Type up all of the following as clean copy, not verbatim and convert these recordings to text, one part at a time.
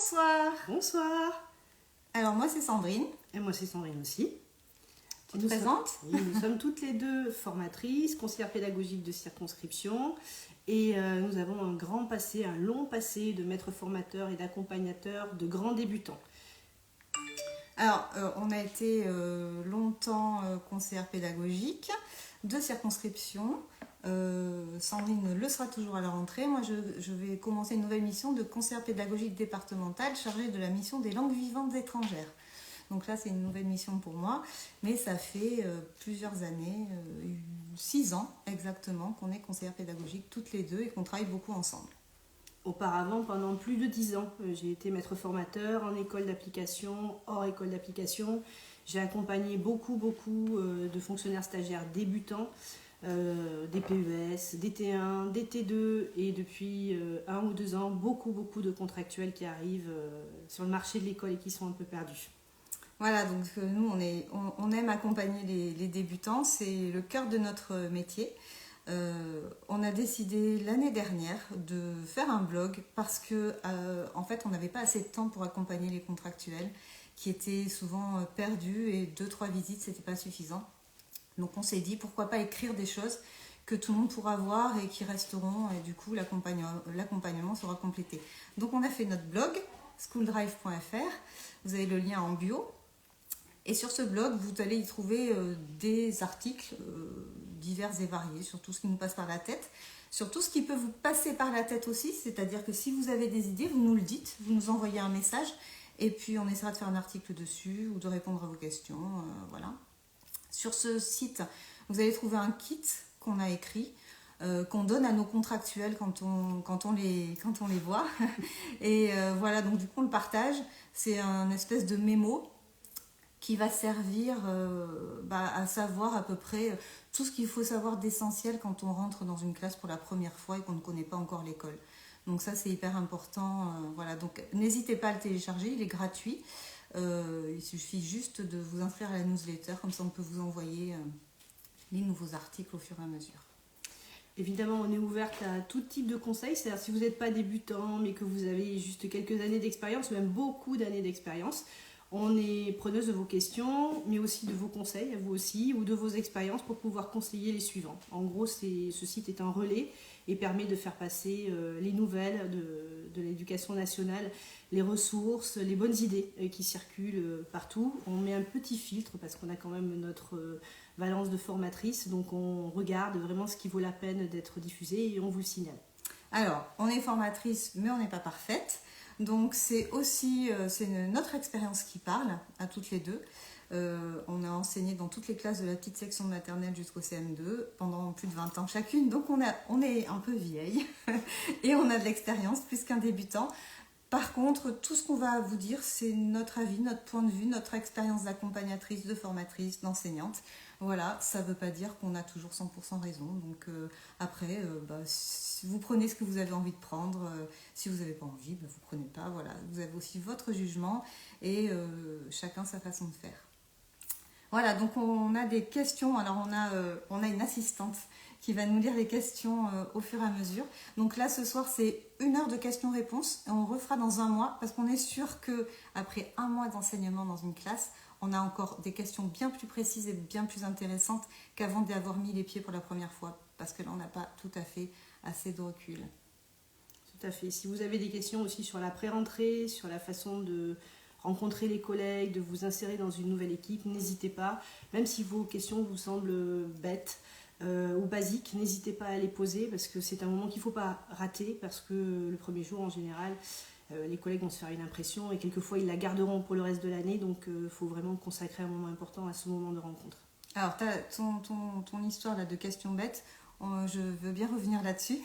bonsoir. Bonsoir. Alors moi c'est Sandrine. Et moi c'est Sandrine aussi. Tu te présentes? Nous sommes toutes les deux formatrices, conseillères pédagogiques de circonscription et nous avons un long passé de maîtres formateurs et d'accompagnateurs de grands débutants. Alors on a été longtemps conseillère pédagogique de circonscription. Sandrine le sera toujours à la rentrée. Moi je vais commencer une nouvelle mission de conseillère pédagogique départementale chargée de la mission des langues vivantes étrangères. Donc là c'est une nouvelle mission pour moi, mais ça fait plusieurs années, 6 ans exactement qu'on est conseillère pédagogique toutes les deux et qu'on travaille beaucoup ensemble. Auparavant, pendant plus de 10 ans, j'ai été maître formateur en école d'application, hors école d'application. J'ai accompagné beaucoup de fonctionnaires stagiaires débutants, des PES, des T1, des T2 et depuis 1 ou 2 ans, beaucoup de contractuels qui arrivent sur le marché de l'école et qui sont un peu perdus. Voilà, donc nous on aime accompagner les débutants, c'est le cœur de notre métier. On a décidé l'année dernière de faire un blog parce que en fait on n'avait pas assez de temps pour accompagner les contractuels qui étaient souvent perdus et 2-3 visites c'était pas suffisant. Donc on s'est dit pourquoi pas écrire des choses que tout le monde pourra voir et qui resteront et du coup l'accompagnement sera complété. Donc on a fait notre blog schooldrive.fr, vous avez le lien en bio. Et sur ce blog, vous allez y trouver des articles divers et variés sur tout ce qui nous passe par la tête, sur tout ce qui peut vous passer par la tête aussi, c'est-à-dire que si vous avez des idées, vous nous le dites, vous nous envoyez un message et puis on essaiera de faire un article dessus ou de répondre à vos questions, voilà. Sur ce site, vous allez trouver un kit qu'on a écrit, qu'on donne à nos contractuels quand on les voit. Et voilà, donc du coup on le partage, c'est un espèce de mémo qui va servir à savoir à peu près tout ce qu'il faut savoir d'essentiel quand on rentre dans une classe pour la première fois et qu'on ne connaît pas encore l'école. Donc ça c'est hyper important. Voilà, donc n'hésitez pas à le télécharger, il est gratuit. Il suffit juste de vous inscrire à la newsletter, comme ça on peut vous envoyer les nouveaux articles au fur et à mesure. Évidemment, on est ouverte à tout type de conseils, c'est-à-dire si vous n'êtes pas débutant mais que vous avez juste quelques années d'expérience, même beaucoup d'années d'expérience, on est preneuse de vos questions, mais aussi de vos conseils, à vous aussi, ou de vos expériences pour pouvoir conseiller les suivants. En gros, ce site est un relais et permet de faire passer les nouvelles de l'éducation nationale, les ressources, les bonnes idées qui circulent partout. On met un petit filtre parce qu'on a quand même notre valence de formatrice, donc on regarde vraiment ce qui vaut la peine d'être diffusé et on vous le signale. Alors, on est formatrice, mais on n'est pas parfaite. Donc c'est aussi notre expérience qui parle à toutes les deux. On a enseigné dans toutes les classes de la petite section maternelle jusqu'au CM2 pendant plus de 20 ans chacune. Donc on est un peu vieille et on a de l'expérience plus qu'un débutant. Par contre, tout ce qu'on va vous dire, c'est notre avis, notre point de vue, notre expérience d'accompagnatrice, de formatrice, d'enseignante. Voilà, ça ne veut pas dire qu'on a toujours 100% raison. Donc après, si vous prenez ce que vous avez envie de prendre. Si vous n'avez pas envie, vous ne prenez pas. Voilà, vous avez aussi votre jugement et chacun sa façon de faire. Voilà, donc on a des questions. Alors on a une assistante qui va nous lire les questions au fur et à mesure. Donc là, ce soir, c'est 1 heure de questions-réponses. Et on refera dans 1 mois parce qu'on est sûr qu'après 1 mois d'enseignement dans une classe, on a encore des questions bien plus précises et bien plus intéressantes qu'avant d'avoir mis les pieds pour la première fois. Parce que là, on n'a pas tout à fait assez de recul. Tout à fait. Si vous avez des questions aussi sur la pré-rentrée, sur la façon de rencontrer les collègues, de vous insérer dans une nouvelle équipe, n'hésitez pas. Même si vos questions vous semblent bêtes ou basiques, n'hésitez pas à les poser parce que c'est un moment qu'il ne faut pas rater parce que le premier jour, en général, les collègues vont se faire une impression et quelquefois, ils la garderont pour le reste de l'année. Donc, il faut vraiment consacrer un moment important à ce moment de rencontre. Alors, ton histoire là, de questions bêtes, je veux bien revenir là-dessus.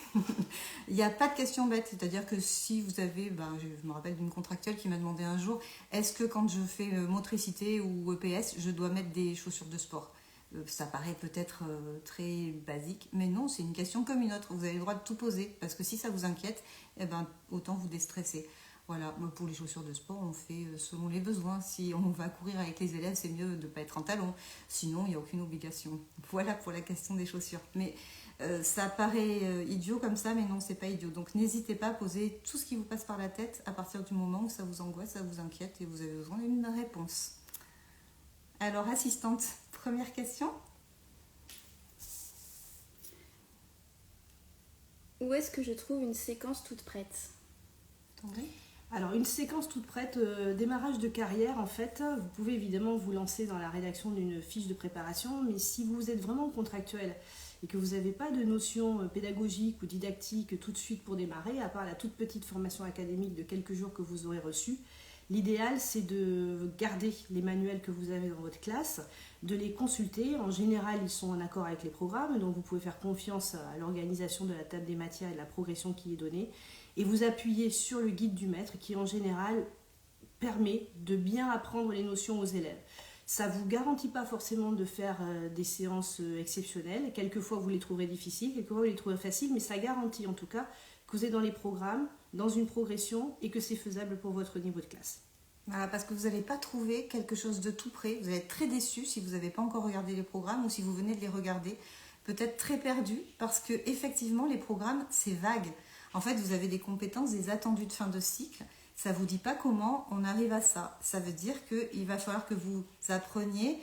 Il n'y a pas de questions bêtes, c'est-à-dire que si vous avez, je me rappelle d'une contractuelle qui m'a demandé un jour, est-ce que quand je fais motricité ou EPS, je dois mettre des chaussures de sport? Ça paraît peut-être très basique, mais non, c'est une question comme une autre. Vous avez le droit de tout poser, parce que si ça vous inquiète, autant vous déstresser. Voilà, pour les chaussures de sport, on fait selon les besoins. Si on va courir avec les élèves, c'est mieux de ne pas être en talons. Sinon, il n'y a aucune obligation. Voilà pour la question des chaussures. Mais Ça paraît idiot comme ça, mais non, c'est pas idiot. Donc n'hésitez pas à poser tout ce qui vous passe par la tête à partir du moment où ça vous angoisse, ça vous inquiète et vous avez besoin d'une réponse. Alors, assistante, première question. Où est-ce que je trouve une séquence toute prête? Attendez. Alors, une séquence toute prête, démarrage de carrière, en fait, vous pouvez évidemment vous lancer dans la rédaction d'une fiche de préparation, mais si vous êtes vraiment contractuel et que vous n'avez pas de notion pédagogique ou didactique tout de suite pour démarrer, à part la toute petite formation académique de quelques jours que vous aurez reçue, l'idéal, c'est de garder les manuels que vous avez dans votre classe, de les consulter. En général, ils sont en accord avec les programmes, donc vous pouvez faire confiance à l'organisation de la table des matières et de la progression qui est donnée, et vous appuyez sur le guide du maître qui, en général, permet de bien apprendre les notions aux élèves. Ça ne vous garantit pas forcément de faire des séances exceptionnelles. Quelquefois, vous les trouverez difficiles, quelquefois, vous les trouverez faciles, mais ça garantit en tout cas que vous êtes dans les programmes, dans une progression et que c'est faisable pour votre niveau de classe. Voilà, parce que vous n'allez pas trouver quelque chose de tout près. Vous allez être très déçu si vous n'avez pas encore regardé les programmes ou si vous venez de les regarder. Peut-être très perdu parce que effectivement, les programmes, c'est vague. En fait, vous avez des compétences, des attendus de fin de cycle. Ça ne vous dit pas comment on arrive à ça. Ça veut dire qu'il va falloir que vous appreniez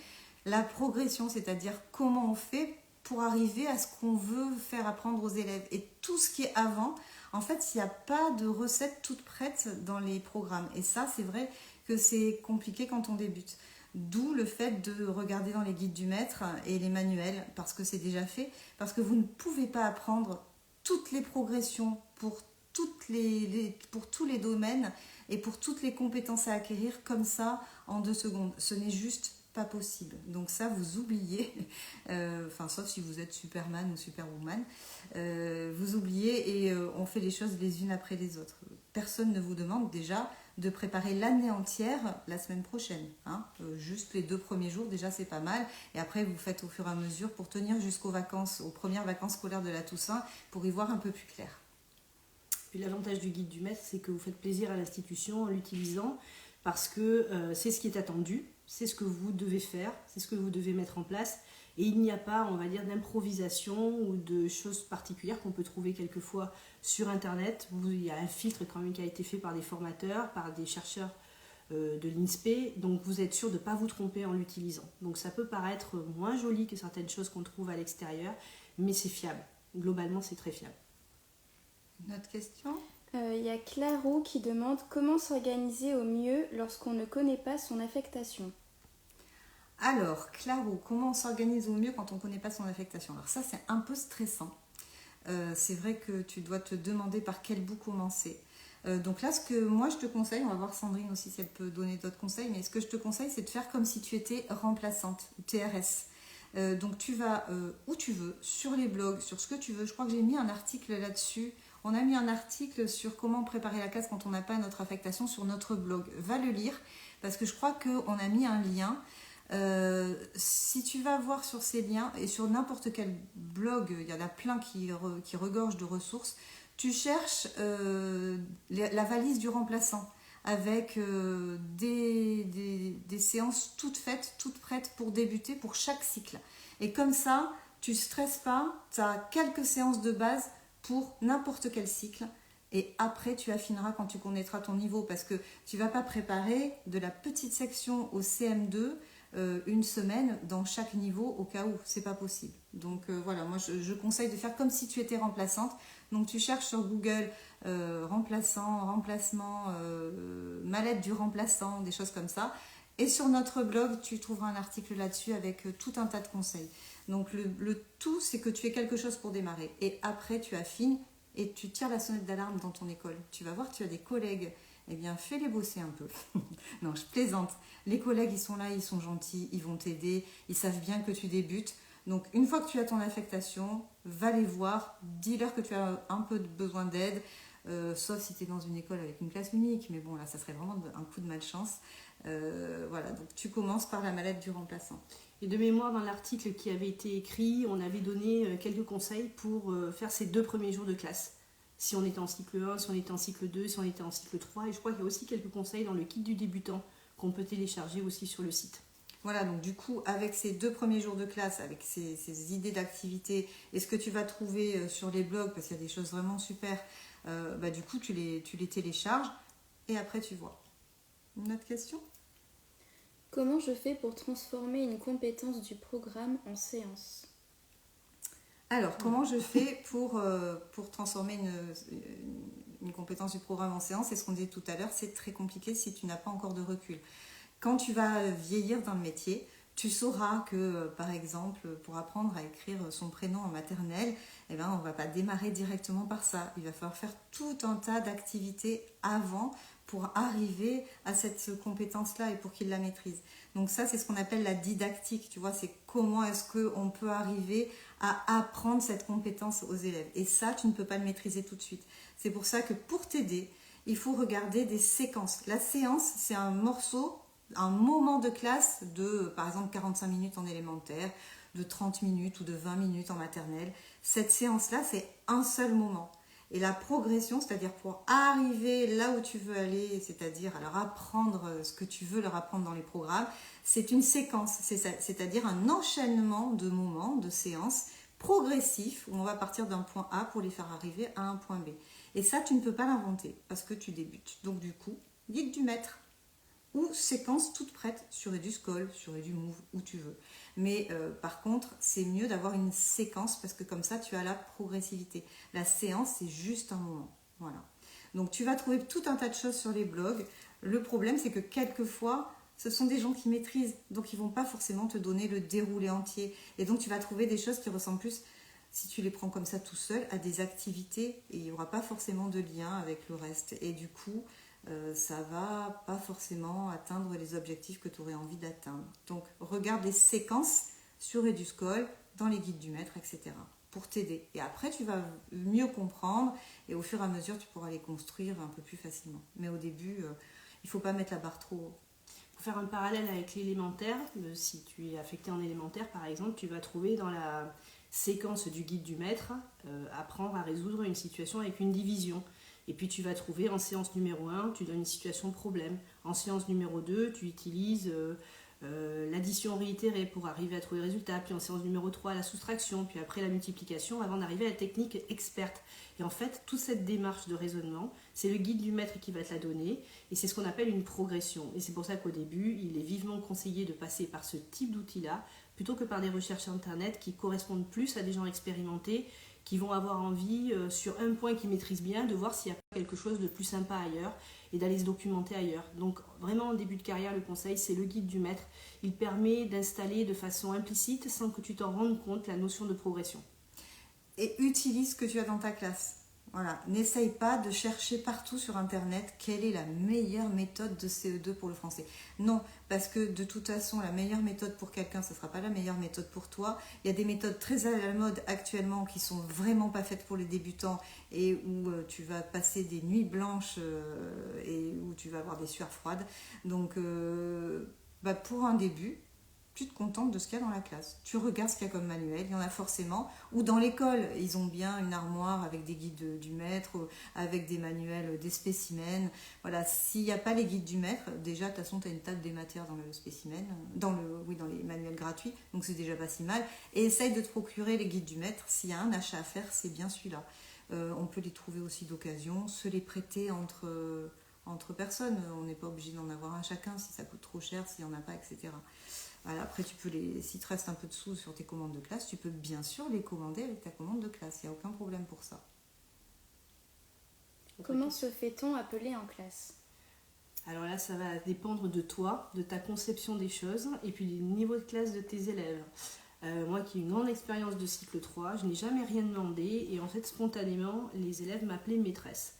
la progression, c'est-à-dire comment on fait pour arriver à ce qu'on veut faire apprendre aux élèves. Et tout ce qui est avant, en fait, il n'y a pas de recette toute prête dans les programmes. Et ça, c'est vrai que c'est compliqué quand on débute. D'où le fait de regarder dans les guides du maître et les manuels, parce que c'est déjà fait, parce que vous ne pouvez pas apprendre toutes les progressions pour tous les domaines et pour toutes les compétences à acquérir comme ça en 2 secondes. Ce n'est juste pas possible. Donc ça, vous oubliez, sauf si vous êtes Superman ou Superwoman, vous oubliez et on fait les choses les unes après les autres. Personne ne vous demande déjà de préparer l'année entière la semaine prochaine. Juste les 2 premiers jours, déjà c'est pas mal. Et après, vous faites au fur et à mesure pour tenir jusqu'aux vacances, aux premières vacances scolaires de la Toussaint, pour y voir un peu plus clair. Et l'avantage du guide du maître, c'est que vous faites plaisir à l'institution en l'utilisant parce que c'est ce qui est attendu, c'est ce que vous devez faire, c'est ce que vous devez mettre en place. Et il n'y a pas, on va dire, d'improvisation ou de choses particulières qu'on peut trouver quelquefois sur Internet. Il y a un filtre quand même qui a été fait par des formateurs, par des chercheurs de l'INSPE, donc vous êtes sûr de ne pas vous tromper en l'utilisant. Donc ça peut paraître moins joli que certaines choses qu'on trouve à l'extérieur, mais c'est fiable. Globalement, c'est très fiable. Une autre question ? Il y a Claro qui demande comment s'organiser au mieux lorsqu'on ne connaît pas son affectation. Alors, Claro, comment on s'organise au mieux quand on ne connaît pas son affectation? Alors ça, c'est un peu stressant. C'est vrai que tu dois te demander par quel bout commencer. Donc là, ce que moi je te conseille, on va voir Sandrine aussi si elle peut donner d'autres conseils, mais ce que je te conseille, c'est de faire comme si tu étais remplaçante ou TRS. Donc tu vas où tu veux, sur les blogs, sur ce que tu veux. Je crois que j'ai mis un article là-dessus. On a mis un article sur comment préparer la classe quand on n'a pas notre affectation sur notre blog. Va le lire parce que je crois qu'on a mis un lien. Si tu vas voir sur ces liens et sur n'importe quel blog, il y en a plein qui regorgent de ressources, tu cherches la valise du remplaçant avec des séances toutes faites, toutes prêtes pour débuter pour chaque cycle. Et comme ça, tu ne stresses pas, tu as quelques séances de base pour n'importe quel cycle. Et après, tu affineras quand tu connaîtras ton niveau parce que tu ne vas pas préparer de la petite section au CM2 une semaine dans chaque niveau au cas où, c'est pas possible. Donc voilà, moi je conseille de faire comme si tu étais remplaçante. Donc tu cherches sur Google remplacement, mallette du remplaçant, des choses comme ça. Et sur notre blog, tu trouveras un article là-dessus avec tout un tas de conseils. Donc le tout, c'est que tu aies quelque chose pour démarrer. Et après, tu affines et tu tires la sonnette d'alarme dans ton école. Tu vas voir, tu as des collègues. Eh bien, fais-les bosser un peu. Non, je plaisante. Les collègues, ils sont là, ils sont gentils, ils vont t'aider, ils savent bien que tu débutes. Donc, une fois que tu as ton affectation, va les voir, dis-leur que tu as un peu besoin d'aide, sauf si tu es dans une école avec une classe unique. Mais bon, là, ça serait vraiment un coup de malchance. Voilà, donc tu commences par la mallette du remplaçant. Et de mémoire, dans l'article qui avait été écrit, on avait donné quelques conseils pour faire ces 2 premiers jours de classe. Si on était en cycle 1, si on était en cycle 2, si on était en cycle 3. Et je crois qu'il y a aussi quelques conseils dans le kit du débutant qu'on peut télécharger aussi sur le site. Voilà, donc du coup, avec ces 2 premiers jours de classe, avec ces idées d'activité, et ce que tu vas trouver sur les blogs, parce qu'il y a des choses vraiment super, du coup, tu les télécharges, et après tu vois. Une autre question ? Comment je fais pour transformer une compétence du programme en séance? Alors, comment je fais pour transformer une compétence du programme en séance? C'est ce qu'on disait tout à l'heure, c'est très compliqué si tu n'as pas encore de recul. Quand tu vas vieillir dans le métier, tu sauras que, par exemple, pour apprendre à écrire son prénom en maternelle, on ne va pas démarrer directement par ça. Il va falloir faire tout un tas d'activités avant pour arriver à cette compétence-là et pour qu'il la maîtrise. Donc ça, c'est ce qu'on appelle la didactique, tu vois, c'est comment est-ce qu'on peut arriver à apprendre cette compétence aux élèves. Et ça, tu ne peux pas le maîtriser tout de suite. C'est pour ça que pour t'aider, il faut regarder des séquences. La séance, c'est un moment de classe de, par exemple, 45 minutes en élémentaire, de 30 minutes ou de 20 minutes en maternelle. Cette séance-là, c'est un seul moment. Et la progression, c'est-à-dire pour arriver là où tu veux aller, c'est-à-dire à leur apprendre ce que tu veux leur apprendre dans les programmes, c'est une séquence, c'est-à-dire un enchaînement de moments, de séances progressifs où on va partir d'un point A pour les faire arriver à un point B. Et ça, tu ne peux pas l'inventer parce que tu débutes. Donc du coup, guide du maître ou séquence toute prête sur EduSchool, sur EduMove, où tu veux. Mais par contre, c'est mieux d'avoir une séquence parce que comme ça, tu as la progressivité. La séance, c'est juste un moment. Voilà. Donc tu vas trouver tout un tas de choses sur les blogs. Le problème, c'est que quelquefois, ce sont des gens qui maîtrisent, donc ils ne vont pas forcément te donner le déroulé entier. Et donc tu vas trouver des choses qui ressemblent plus, si tu les prends comme ça tout seul, à des activités et il n'y aura pas forcément de lien avec le reste. Et du coup, ça ne va pas forcément atteindre les objectifs que tu aurais envie d'atteindre. Donc regarde les séquences sur EduSchool, dans les guides du maître, etc. pour t'aider. Et après, tu vas mieux comprendre et au fur et à mesure, tu pourras les construire un peu plus facilement. Mais au début, il ne faut pas mettre la barre trop haut. Pour faire un parallèle avec l'élémentaire, si tu es affecté en élémentaire par exemple, tu vas trouver dans la séquence du guide du maître apprendre à résoudre une situation avec une division. Et puis tu vas trouver en séance numéro 1, tu donnes une situation problème. En séance numéro 2, tu utilises l'addition réitérée pour arriver à trouver le résultat. Puis en séance numéro 3, la soustraction. Puis après la multiplication avant d'arriver à la technique experte. Et en fait, toute cette démarche de raisonnement, c'est le guide du maître qui va te la donner. Et c'est ce qu'on appelle une progression. Et c'est pour ça qu'au début, il est vivement conseillé de passer par ce type d'outil-là plutôt que par des recherches internet qui correspondent plus à des gens expérimentés qui vont avoir envie, sur un point qu'ils maîtrisent bien, de voir s'il y a quelque chose de plus sympa ailleurs et d'aller se documenter ailleurs. Donc vraiment en début de carrière, le conseil, c'est le guide du maître. Il permet d'installer de façon implicite, sans que tu t'en rendes compte, la notion de progression. Et utilise ce que tu as dans ta classe. Voilà, n'essaye pas de chercher partout sur internet quelle est la meilleure méthode de CE2 pour le français. Non, parce que de toute façon, la meilleure méthode pour quelqu'un, ce ne sera pas la meilleure méthode pour toi. Il y a des méthodes très à la mode actuellement qui sont vraiment pas faites pour les débutants et où tu vas passer des nuits blanches et où tu vas avoir des sueurs froides. Donc, pour un début, tu te contentes de ce qu'il y a dans la classe. Tu regardes ce qu'il y a comme manuel, il y en a forcément. Ou dans l'école, ils ont bien une armoire avec des guides du maître, avec des manuels, des spécimens. Voilà, s'il n'y a pas les guides du maître, déjà, de toute façon, tu as une table des matières dans le spécimen, dans les manuels gratuits, donc c'est déjà pas si mal. Et essaye de te procurer les guides du maître. S'il y a un achat à faire, c'est bien celui-là. On peut les trouver aussi d'occasion, se les prêter entre personnes. On n'est pas obligé d'en avoir un chacun si ça coûte trop cher, s'il n'y en a pas, etc. Voilà, après, si te reste un peu de sous sur tes commandes de classe, tu peux bien sûr les commander avec ta commande de classe. Il n'y a aucun problème pour ça. Comment se fait-on appeler en classe ? Alors là, ça va dépendre de toi, de ta conception des choses et puis du niveau de classe de tes élèves. Moi qui ai une grande expérience de cycle 3, je n'ai jamais rien demandé et en fait, spontanément, les élèves m'appelaient maîtresse.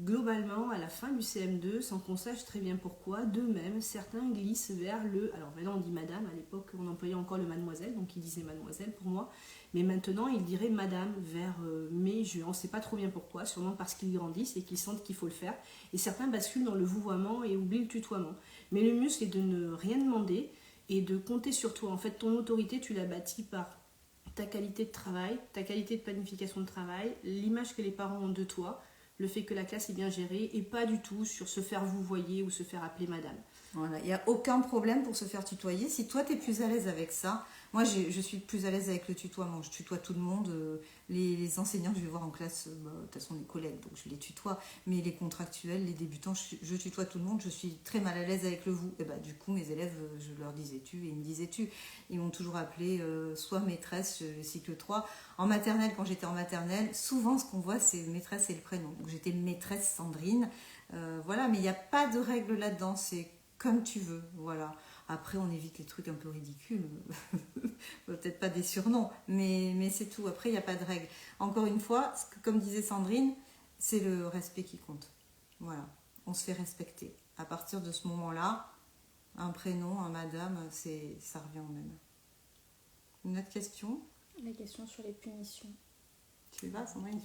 Globalement, à la fin du CM2, sans qu'on sache très bien pourquoi, d'eux-mêmes, certains glissent vers le... Alors maintenant on dit madame, à l'époque on employait encore le mademoiselle, donc ils disaient mademoiselle pour moi, mais maintenant ils diraient madame vers mai, juin, on ne sait pas trop bien pourquoi, sûrement parce qu'ils grandissent et qu'ils sentent qu'il faut le faire, et certains basculent dans le vouvoiement et oublient le tutoiement. Mais le mieux c'est de ne rien demander et de compter sur toi. En fait, ton autorité, tu l'as bâtie par ta qualité de travail, ta qualité de planification de travail, l'image que les parents ont de toi, le fait que la classe est bien gérée et pas du tout sur se faire vouvoyer ou se faire appeler madame. Voilà, il n'y a aucun problème pour se faire tutoyer. Si toi, tu es plus à l'aise avec ça, moi, je suis plus à l'aise avec le tutoiement. Je tutoie tout le monde. Les enseignants que je vais voir en classe, de toute façon, les collègues, donc je les tutoie. Mais les contractuels, les débutants, je tutoie tout le monde. Je suis très mal à l'aise avec le vous. Et bah, du coup, mes élèves, je leur disais tu et ils me disaient tu. Ils m'ont toujours appelé soit maîtresse, cycle 3. En maternelle, quand j'étais en maternelle, souvent, ce qu'on voit, c'est maîtresse et le prénom. Donc, j'étais maîtresse Sandrine. Voilà, mais il n'y a pas de règle là-dedans. C'est comme tu veux, voilà. Après, on évite les trucs un peu ridicules. Peut-être pas des surnoms, mais c'est tout. Après, il n'y a pas de règle. Encore une fois, comme disait Sandrine, c'est le respect qui compte. Voilà, on se fait respecter. À partir de ce moment-là, un prénom, un madame, ça revient au même. Une autre question ? La question sur les punitions. Tu vois, Sandrine,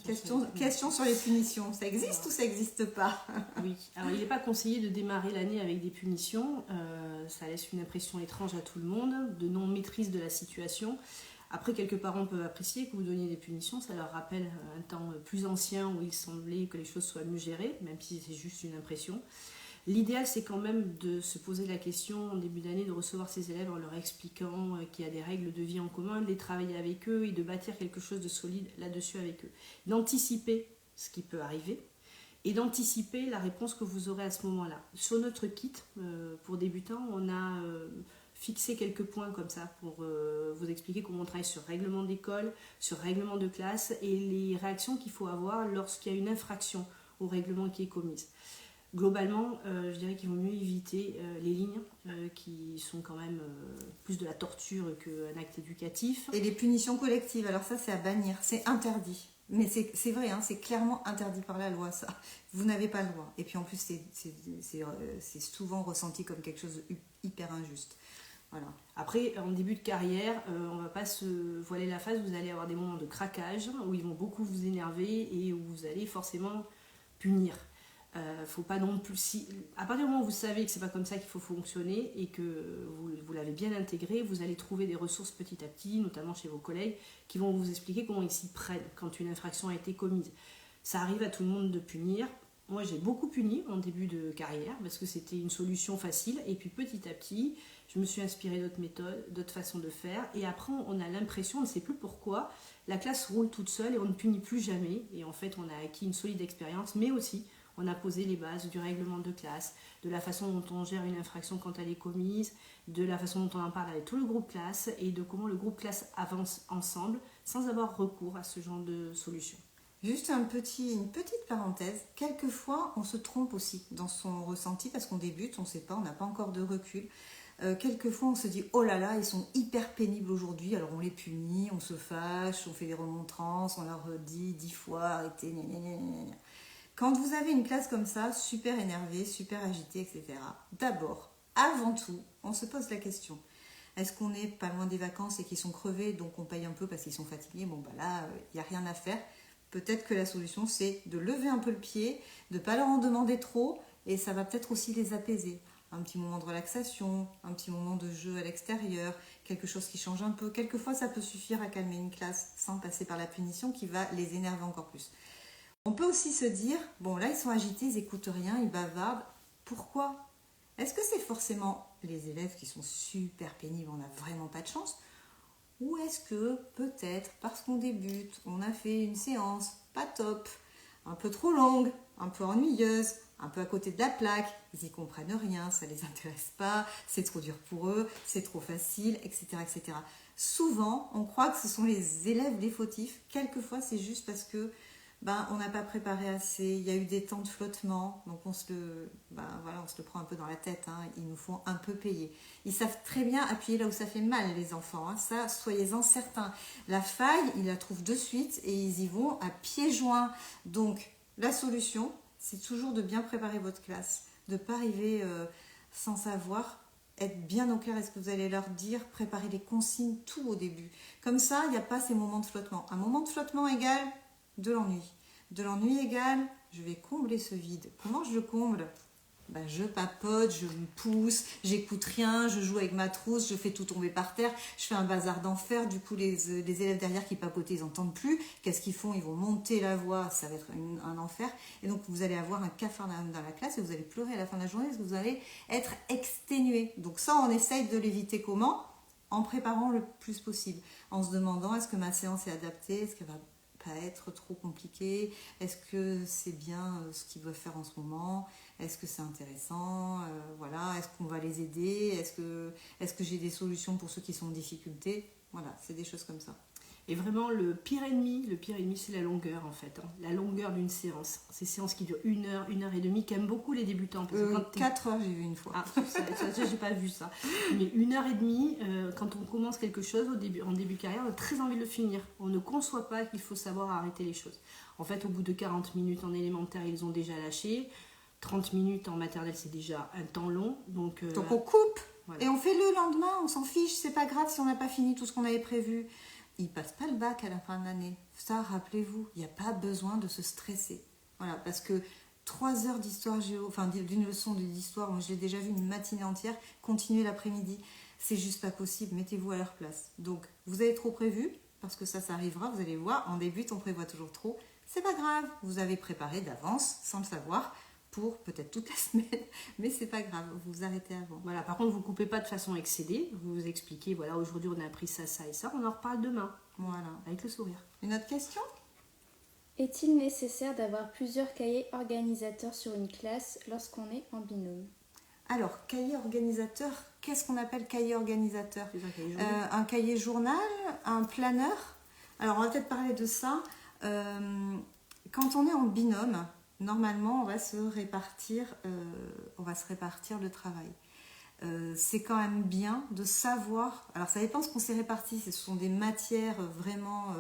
question sur les punitions. Ça existe ou ça n'existe pas ? Oui, alors il n'est pas conseillé de démarrer l'année avec des punitions. Ça laisse une impression étrange à tout le monde, de non-maîtrise de la situation. Après, quelques parents peuvent apprécier que vous donniez des punitions. Ça leur rappelle un temps plus ancien où il semblait que les choses soient mieux gérées, même si c'est juste une impression. L'idéal, c'est quand même de se poser la question en début d'année, de recevoir ses élèves en leur expliquant qu'il y a des règles de vie en commun, de les travailler avec eux et de bâtir quelque chose de solide là-dessus avec eux. D'anticiper ce qui peut arriver et d'anticiper la réponse que vous aurez à ce moment-là. Sur notre kit, pour débutants, on a fixé quelques points comme ça pour vous expliquer comment on travaille sur règlement d'école, sur règlement de classe et les réactions qu'il faut avoir lorsqu'il y a une infraction au règlement qui est commise. Globalement, je dirais qu'il vaut mieux éviter les lignes qui sont quand même plus de la torture qu'un acte éducatif. Et les punitions collectives, alors ça c'est à bannir, c'est interdit. Mais c'est vrai, hein, c'est clairement interdit par la loi ça. Vous n'avez pas le droit. Et puis en plus c'est souvent ressenti comme quelque chose de hyper injuste. Voilà. Après, en début de carrière, on ne va pas se voiler la face, vous allez avoir des moments de craquage où ils vont beaucoup vous énerver et où vous allez forcément punir. Faut pas non plus, à partir du moment où vous savez que c'est pas comme ça qu'il faut fonctionner et que vous l'avez bien intégré, vous allez trouver des ressources petit à petit, notamment chez vos collègues, qui vont vous expliquer comment ils s'y prennent quand une infraction a été commise. Ça arrive à tout le monde de punir. Moi, j'ai beaucoup puni en début de carrière parce que c'était une solution facile. Et puis petit à petit, je me suis inspirée d'autres méthodes, d'autres façons de faire. Et après, on a l'impression, on ne sait plus pourquoi, la classe roule toute seule et on ne punit plus jamais. Et en fait, on a acquis une solide expérience, mais aussi on a posé les bases du règlement de classe, de la façon dont on gère une infraction quand elle est commise, de la façon dont on en parle avec tout le groupe classe et de comment le groupe classe avance ensemble sans avoir recours à ce genre de solution. Juste une petite parenthèse, quelquefois on se trompe aussi dans son ressenti parce qu'on débute, on ne sait pas, on n'a pas encore de recul. Quelquefois on se dit oh là là, ils sont hyper pénibles aujourd'hui, alors on les punit, on se fâche, on fait des remontrances, on leur dit 10 fois arrêtez, gna gna gna gna. Quand vous avez une classe comme ça, super énervée, super agitée, etc., d'abord, avant tout, on se pose la question. Est-ce qu'on n'est pas loin des vacances et qu'ils sont crevés, donc on paye un peu parce qu'ils sont fatigués? Bon, bah là, il n'y a rien à faire. Peut-être que la solution, c'est de lever un peu le pied, de ne pas leur en demander trop, et ça va peut-être aussi les apaiser. Un petit moment de relaxation, un petit moment de jeu à l'extérieur, quelque chose qui change un peu. Quelquefois, ça peut suffire à calmer une classe sans passer par la punition qui va les énerver encore plus. On peut aussi se dire, bon là ils sont agités, ils n'écoutent rien, ils bavardent. Pourquoi? Est-ce que c'est forcément les élèves qui sont super pénibles, on n'a vraiment pas de chance? Ou est-ce que peut-être parce qu'on débute, on a fait une séance pas top, un peu trop longue, un peu ennuyeuse, un peu à côté de la plaque, ils n'y comprennent rien, ça ne les intéresse pas, c'est trop dur pour eux, c'est trop facile, etc., etc. Souvent, on croit que ce sont les élèves les fautifs. Quelquefois, c'est juste parce que on n'a pas préparé assez, il y a eu des temps de flottement, donc on se le prend un peu dans la tête, hein, ils nous font un peu payer. Ils savent très bien appuyer là où ça fait mal, les enfants, hein, ça, soyez-en certains. La faille, ils la trouvent de suite et ils y vont à pieds joints. Donc, la solution, c'est toujours de bien préparer votre classe, de ne pas arriver sans savoir, être bien au clair, est-ce que vous allez leur dire, préparer les consignes, tout au début. Comme ça, il n'y a pas ces moments de flottement. Un moment de flottement égale de l'ennui. De l'ennui égale, je vais combler ce vide. Comment je le comble? je papote, je me pousse, j'écoute rien, je joue avec ma trousse, je fais tout tomber par terre, je fais un bazar d'enfer. Du coup, les élèves derrière qui papotaient, ils n'entendent plus. Qu'est-ce qu'ils font? Ils vont monter la voix, ça va être un enfer. Et donc, vous allez avoir un cafarnaum dans la classe et vous allez pleurer à la fin de la journée parce que vous allez être exténué. Donc ça, on essaye de l'éviter comment? En préparant le plus possible, en se demandant est-ce que ma séance est adaptée, est-ce qu'elle va pas être trop compliquée, est-ce que c'est bien ce qu'ils doivent faire en ce moment, est-ce que c'est intéressant, voilà, est-ce qu'on va les aider, est-ce que j'ai des solutions pour ceux qui sont en difficulté, voilà, c'est des choses comme ça. Et vraiment, le pire ennemi, c'est la longueur en fait. La longueur d'une séance. Ces séances qui durent 1 heure et demie, qu'aiment beaucoup les débutants. 4 heures, j'ai vu une fois. Ah, ça j'ai pas vu ça. Mais 1 heure et demie, quand on commence quelque chose en début de carrière, on a très envie de le finir. On ne conçoit pas qu'il faut savoir arrêter les choses. En fait, au bout de 40 minutes en élémentaire, ils ont déjà lâché. 30 minutes en maternelle, c'est déjà un temps long. Donc on coupe. Voilà. Et on fait le lendemain, on s'en fiche, c'est pas grave si on n'a pas fini tout ce qu'on avait prévu. Ils passent pas le bac à la fin de l'année. Ça, rappelez-vous, il n'y a pas besoin de se stresser. Voilà, parce que 3 heures d'histoire géo, enfin d'une leçon d'histoire, moi je l'ai déjà vu une matinée entière, continuer l'après-midi, c'est juste pas possible, mettez-vous à leur place. Donc, vous avez trop prévu, parce que ça arrivera, vous allez voir, en début, on prévoit toujours trop, c'est pas grave, vous avez préparé d'avance, sans le savoir, pour peut-être toute la semaine, mais c'est pas grave, vous vous arrêtez avant. Voilà, par contre, vous ne coupez pas de façon excédée, vous vous expliquez, voilà, aujourd'hui on a appris ça, ça et ça, on en reparle demain. Voilà. Avec le sourire. Une autre question ? Est-il nécessaire d'avoir plusieurs cahiers organisateurs sur une classe lorsqu'on est en binôme? Alors, cahier organisateur, qu'est-ce qu'on appelle cahier organisateur? Un cahier journal. Un planeur. Alors, on va peut-être parler de ça. Quand on est en binôme, normalement, on va se répartir le travail. C'est quand même bien de savoir, alors ça dépend ce qu'on s'est réparti, ce sont des matières vraiment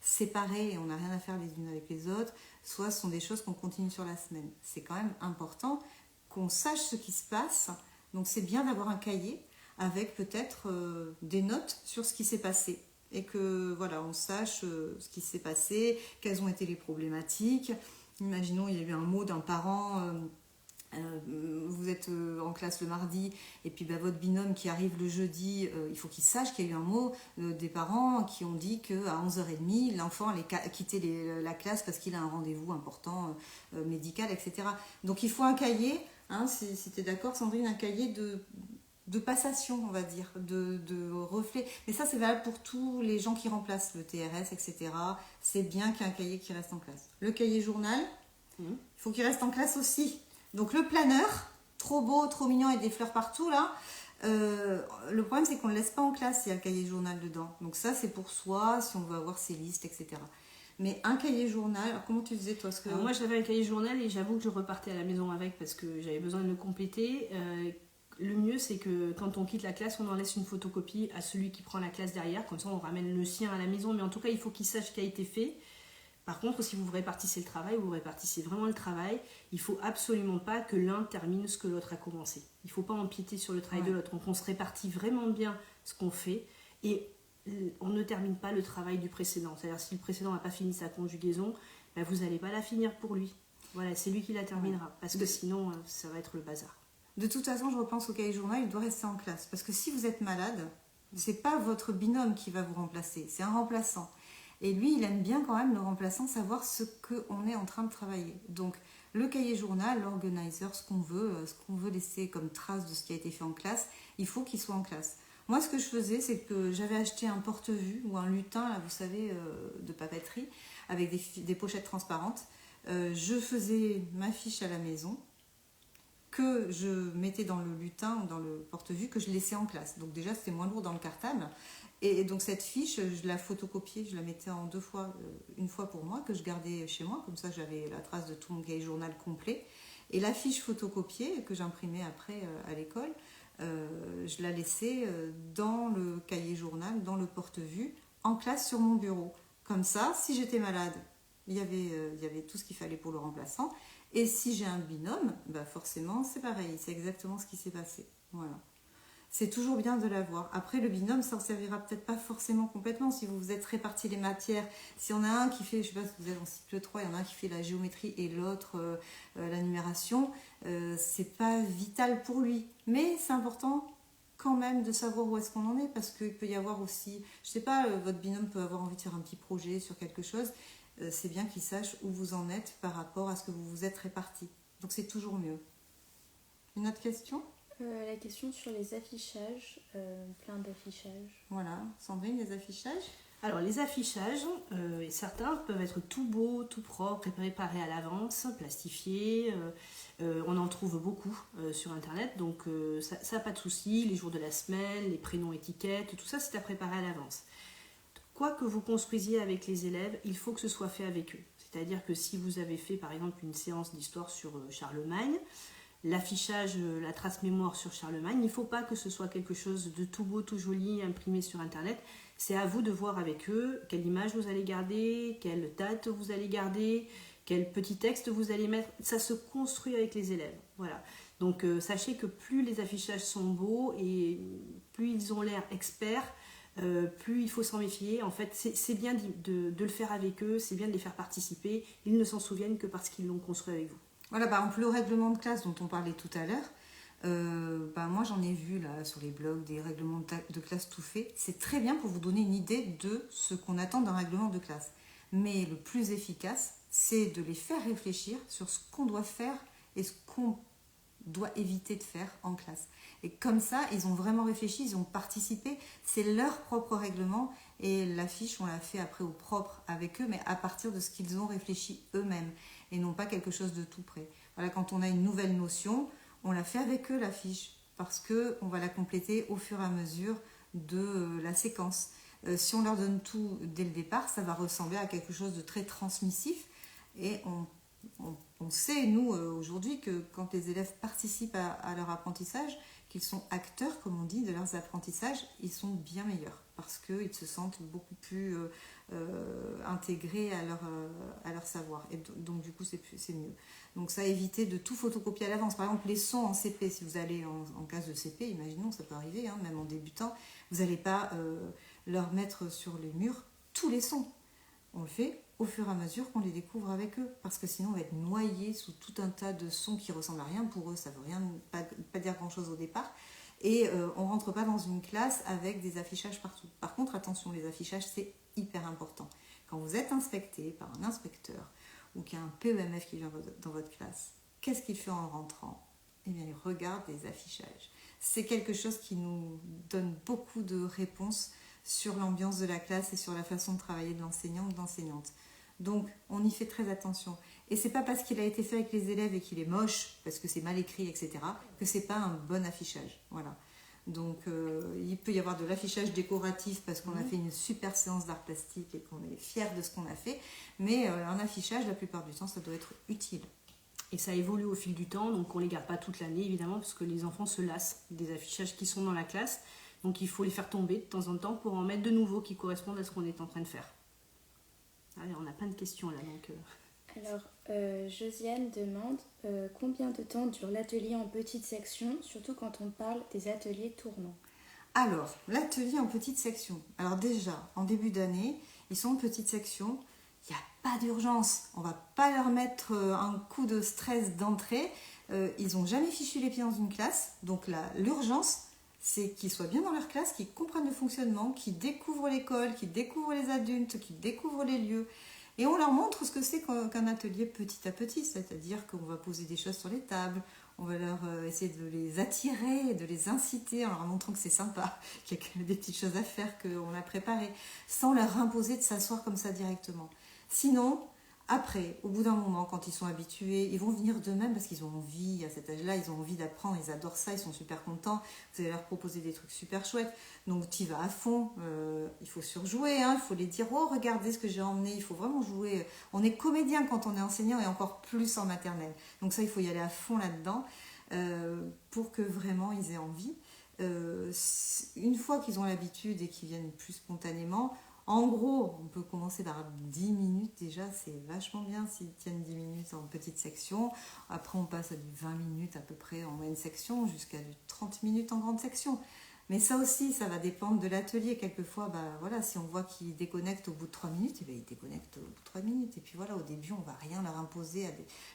séparées et on n'a rien à faire les unes avec les autres, soit ce sont des choses qu'on continue sur la semaine. C'est quand même important qu'on sache ce qui se passe, donc c'est bien d'avoir un cahier avec peut-être des notes sur ce qui s'est passé et que voilà, on sache ce qui s'est passé, quelles ont été les problématiques. Imaginons il y a eu un mot d'un parent, vous êtes en classe le mardi et puis votre binôme qui arrive le jeudi, il faut qu'il sache qu'il y a eu un mot des parents qui ont dit qu'à 11h30 l'enfant allait quitter la classe parce qu'il a un rendez-vous important médical, etc. Donc il faut un cahier, hein, si tu es d'accord Sandrine, un cahier de passation, on va dire, de reflet. Mais ça, c'est valable pour tous les gens qui remplacent le TRS, etc. C'est bien qu'il y ait un cahier qui reste en classe. Le cahier journal, il faut qu'il reste en classe aussi. Donc le planeur, trop beau, trop mignon, avec des fleurs partout, là. Le problème, c'est qu'on ne le laisse pas en classe s'il y a le cahier journal dedans. Donc ça, c'est pour soi, si on veut avoir ses listes, etc. Mais un cahier journal, alors comment tu faisais toi? Alors moi, j'avais un cahier journal et j'avoue que je repartais à la maison avec parce que j'avais besoin de le compléter. Le mieux, c'est que quand on quitte la classe, on en laisse une photocopie à celui qui prend la classe derrière. Comme ça, on ramène le sien à la maison. Mais en tout cas, il faut qu'il sache ce qui a été fait. Par contre, si vous répartissez le travail, vous répartissez vraiment le travail. Il ne faut absolument pas que l'un termine ce que l'autre a commencé. Il ne faut pas empiéter sur le travail de l'autre. Donc, on se répartit vraiment bien ce qu'on fait. Et on ne termine pas le travail du précédent. C'est-à-dire, si le précédent n'a pas fini sa conjugaison, vous n'allez pas la finir pour lui. Voilà, c'est lui qui la terminera. Parce que sinon, ça va être le bazar. De toute façon, je repense au cahier journal, il doit rester en classe. Parce que si vous êtes malade, c'est pas votre binôme qui va vous remplacer, c'est un remplaçant. Et lui, il aime bien quand même, le remplaçant, savoir ce qu'on est en train de travailler. Donc, le cahier journal, l'organizer, ce qu'on veut laisser comme trace de ce qui a été fait en classe, il faut qu'il soit en classe. Moi, ce que je faisais, c'est que j'avais acheté un porte-vue ou un lutin, là, vous savez, de papeterie, avec des pochettes transparentes. Je faisais ma fiche à la maison, que je mettais dans le lutin ou dans le porte-vue, que je laissais en classe. Donc déjà, c'était moins lourd dans le cartable. Et donc cette fiche, je la photocopiais, je la mettais en 2 fois, une fois pour moi, que je gardais chez moi. Comme ça, j'avais la trace de tout mon cahier journal complet. Et la fiche photocopiée, que j'imprimais après à l'école, je la laissais dans le cahier journal, dans le porte-vue, en classe sur mon bureau. Comme ça, si j'étais malade, il y avait tout ce qu'il fallait pour le remplaçant. Et si j'ai un binôme, forcément, c'est pareil. C'est exactement ce qui s'est passé. Voilà. c'est toujours bien de l'avoir. Après, le binôme, ça ne servira peut-être pas forcément complètement si vous vous êtes répartis les matières. Si on a un qui fait, je ne sais pas si vous êtes en cycle 3, il y en a un qui fait la géométrie et l'autre la numération, c'est pas vital pour lui. Mais c'est important quand même de savoir où est-ce qu'on en est, parce qu'il peut y avoir aussi, je sais pas, votre binôme peut avoir envie de faire un petit projet sur quelque chose, c'est bien qu'il sache où vous en êtes par rapport à ce que vous vous êtes répartis. Donc c'est toujours mieux. Une autre question ? La question sur les affichages, plein d'affichages. Voilà, Sandrine, les affichages ? Alors les affichages, certains peuvent être tout beaux, tout propres, préparés à l'avance, plastifiés. On en trouve beaucoup sur internet, donc ça n'a pas de souci. Les jours de la semaine, les prénoms, étiquettes, tout ça c'est à préparer à l'avance. Quoi que vous construisiez avec les élèves, il faut que ce soit fait avec eux. C'est-à-dire que si vous avez fait par exemple une séance d'histoire sur Charlemagne, l'affichage, la trace mémoire sur Charlemagne, il ne faut pas que ce soit quelque chose de tout beau, tout joli, imprimé sur internet. C'est à vous de voir avec eux quelle image vous allez garder, quelle date vous allez garder, quel petit texte vous allez mettre. Ça se construit avec les élèves. Voilà. Donc sachez que plus les affichages sont beaux et plus ils ont l'air experts, plus il faut s'en méfier. En fait, c'est bien de le faire avec eux, c'est bien de les faire participer. Ils ne s'en souviennent que parce qu'ils l'ont construit avec vous. Voilà, par exemple, le règlement de classe dont on parlait tout à l'heure, moi j'en ai vu là sur les blogs des règlements de classe tout faits. C'est très bien pour vous donner une idée de ce qu'on attend d'un règlement de classe. Mais le plus efficace, c'est de les faire réfléchir sur ce qu'on doit faire et ce qu'on doit éviter de faire en classe. Et comme ça, ils ont vraiment réfléchi, ils ont participé. C'est leur propre règlement et l'affiche, on l'a fait après au propre avec eux, mais à partir de ce qu'ils ont réfléchi eux-mêmes et non pas quelque chose de tout près. Voilà, quand on a une nouvelle notion, on la fait avec eux l'affiche parce qu'on va la compléter au fur et à mesure de la séquence. Si on leur donne tout dès le départ, ça va ressembler à quelque chose de très transmissif et on sait, nous, aujourd'hui, que quand les élèves participent à leur apprentissage, qu'ils sont acteurs, comme on dit, de leurs apprentissages, ils sont bien meilleurs parce qu'ils se sentent beaucoup plus intégrés à leur savoir. Et donc, du coup, c'est mieux. Donc, ça, éviter de tout photocopier à l'avance. Par exemple, les sons en CP, si vous allez en classe de CP, imaginons, ça peut arriver, hein, même en débutant, vous n'allez pas leur mettre sur les murs tous les sons. On le fait au fur et à mesure qu'on les découvre avec eux, parce que sinon on va être noyé sous tout un tas de sons qui ressemblent à rien. Pour eux, ça ne veut pas dire grand-chose au départ, et on ne rentre pas dans une classe avec des affichages partout. Par contre, attention, les affichages, c'est hyper important. Quand vous êtes inspecté par un inspecteur, ou qu'il y a un PEMF qui vient dans votre classe, qu'est-ce qu'il fait en rentrant ? Eh bien, il regarde les affichages. C'est quelque chose qui nous donne beaucoup de réponses sur l'ambiance de la classe et sur la façon de travailler de l'enseignant ou de l'enseignante. Donc, on y fait très attention. Et c'est pas parce qu'il a été fait avec les élèves et qu'il est moche, parce que c'est mal écrit, etc., que c'est pas un bon affichage. Voilà. Donc, il peut y avoir de l'affichage décoratif parce qu'on a fait une super séance d'art plastique et qu'on est fier de ce qu'on a fait. Mais un affichage, la plupart du temps, ça doit être utile. Et ça évolue au fil du temps, donc on ne les garde pas toute l'année, évidemment, parce que les enfants se lassent des affichages qui sont dans la classe. Donc il faut les faire tomber de temps en temps pour en mettre de nouveaux qui correspondent à ce qu'on est en train de faire. Allez, on a plein de questions là. Alors, Josiane demande combien de temps dure l'atelier en petite section, surtout quand on parle des ateliers tournants. Alors, l'atelier en petite section. Alors déjà, en début d'année, ils sont en petite section. Il n'y a pas d'urgence. On ne va pas leur mettre un coup de stress d'entrée. Ils n'ont jamais fichu les pieds dans une classe. Donc l'urgence, c'est qu'ils soient bien dans leur classe, qu'ils comprennent le fonctionnement, qu'ils découvrent l'école, qu'ils découvrent les adultes, qu'ils découvrent les lieux. Et on leur montre ce que c'est qu'un atelier petit à petit, c'est-à-dire qu'on va poser des choses sur les tables, on va leur essayer de les attirer, de les inciter en leur montrant que c'est sympa, qu'il y a des petites choses à faire, qu'on a préparées, sans leur imposer de s'asseoir comme ça directement. Sinon, après, au bout d'un moment, quand ils sont habitués, ils vont venir d'eux-mêmes parce qu'ils ont envie, à cet âge-là, ils ont envie d'apprendre, ils adorent ça, ils sont super contents. Vous allez leur proposer des trucs super chouettes. Donc, tu y vas à fond. Il faut surjouer, hein, il faut les dire, oh, regardez ce que j'ai emmené, il faut vraiment jouer. On est comédien quand on est enseignant et encore plus en maternelle. Donc ça, il faut y aller à fond là-dedans pour que vraiment ils aient envie. Une fois qu'ils ont l'habitude et qu'ils viennent plus spontanément, En gros, on peut commencer par 10 minutes déjà, c'est vachement bien s'ils tiennent 10 minutes en petite section. Après, on passe à du 20 minutes à peu près en moyenne section, jusqu'à du 30 minutes en grande section. Mais ça aussi, ça va dépendre de l'atelier. Quelquefois, voilà, si on voit qu'ils déconnectent au bout de 3 minutes, et ils déconnectent au bout de 3 minutes. Et puis voilà, au début, on ne va rien leur imposer.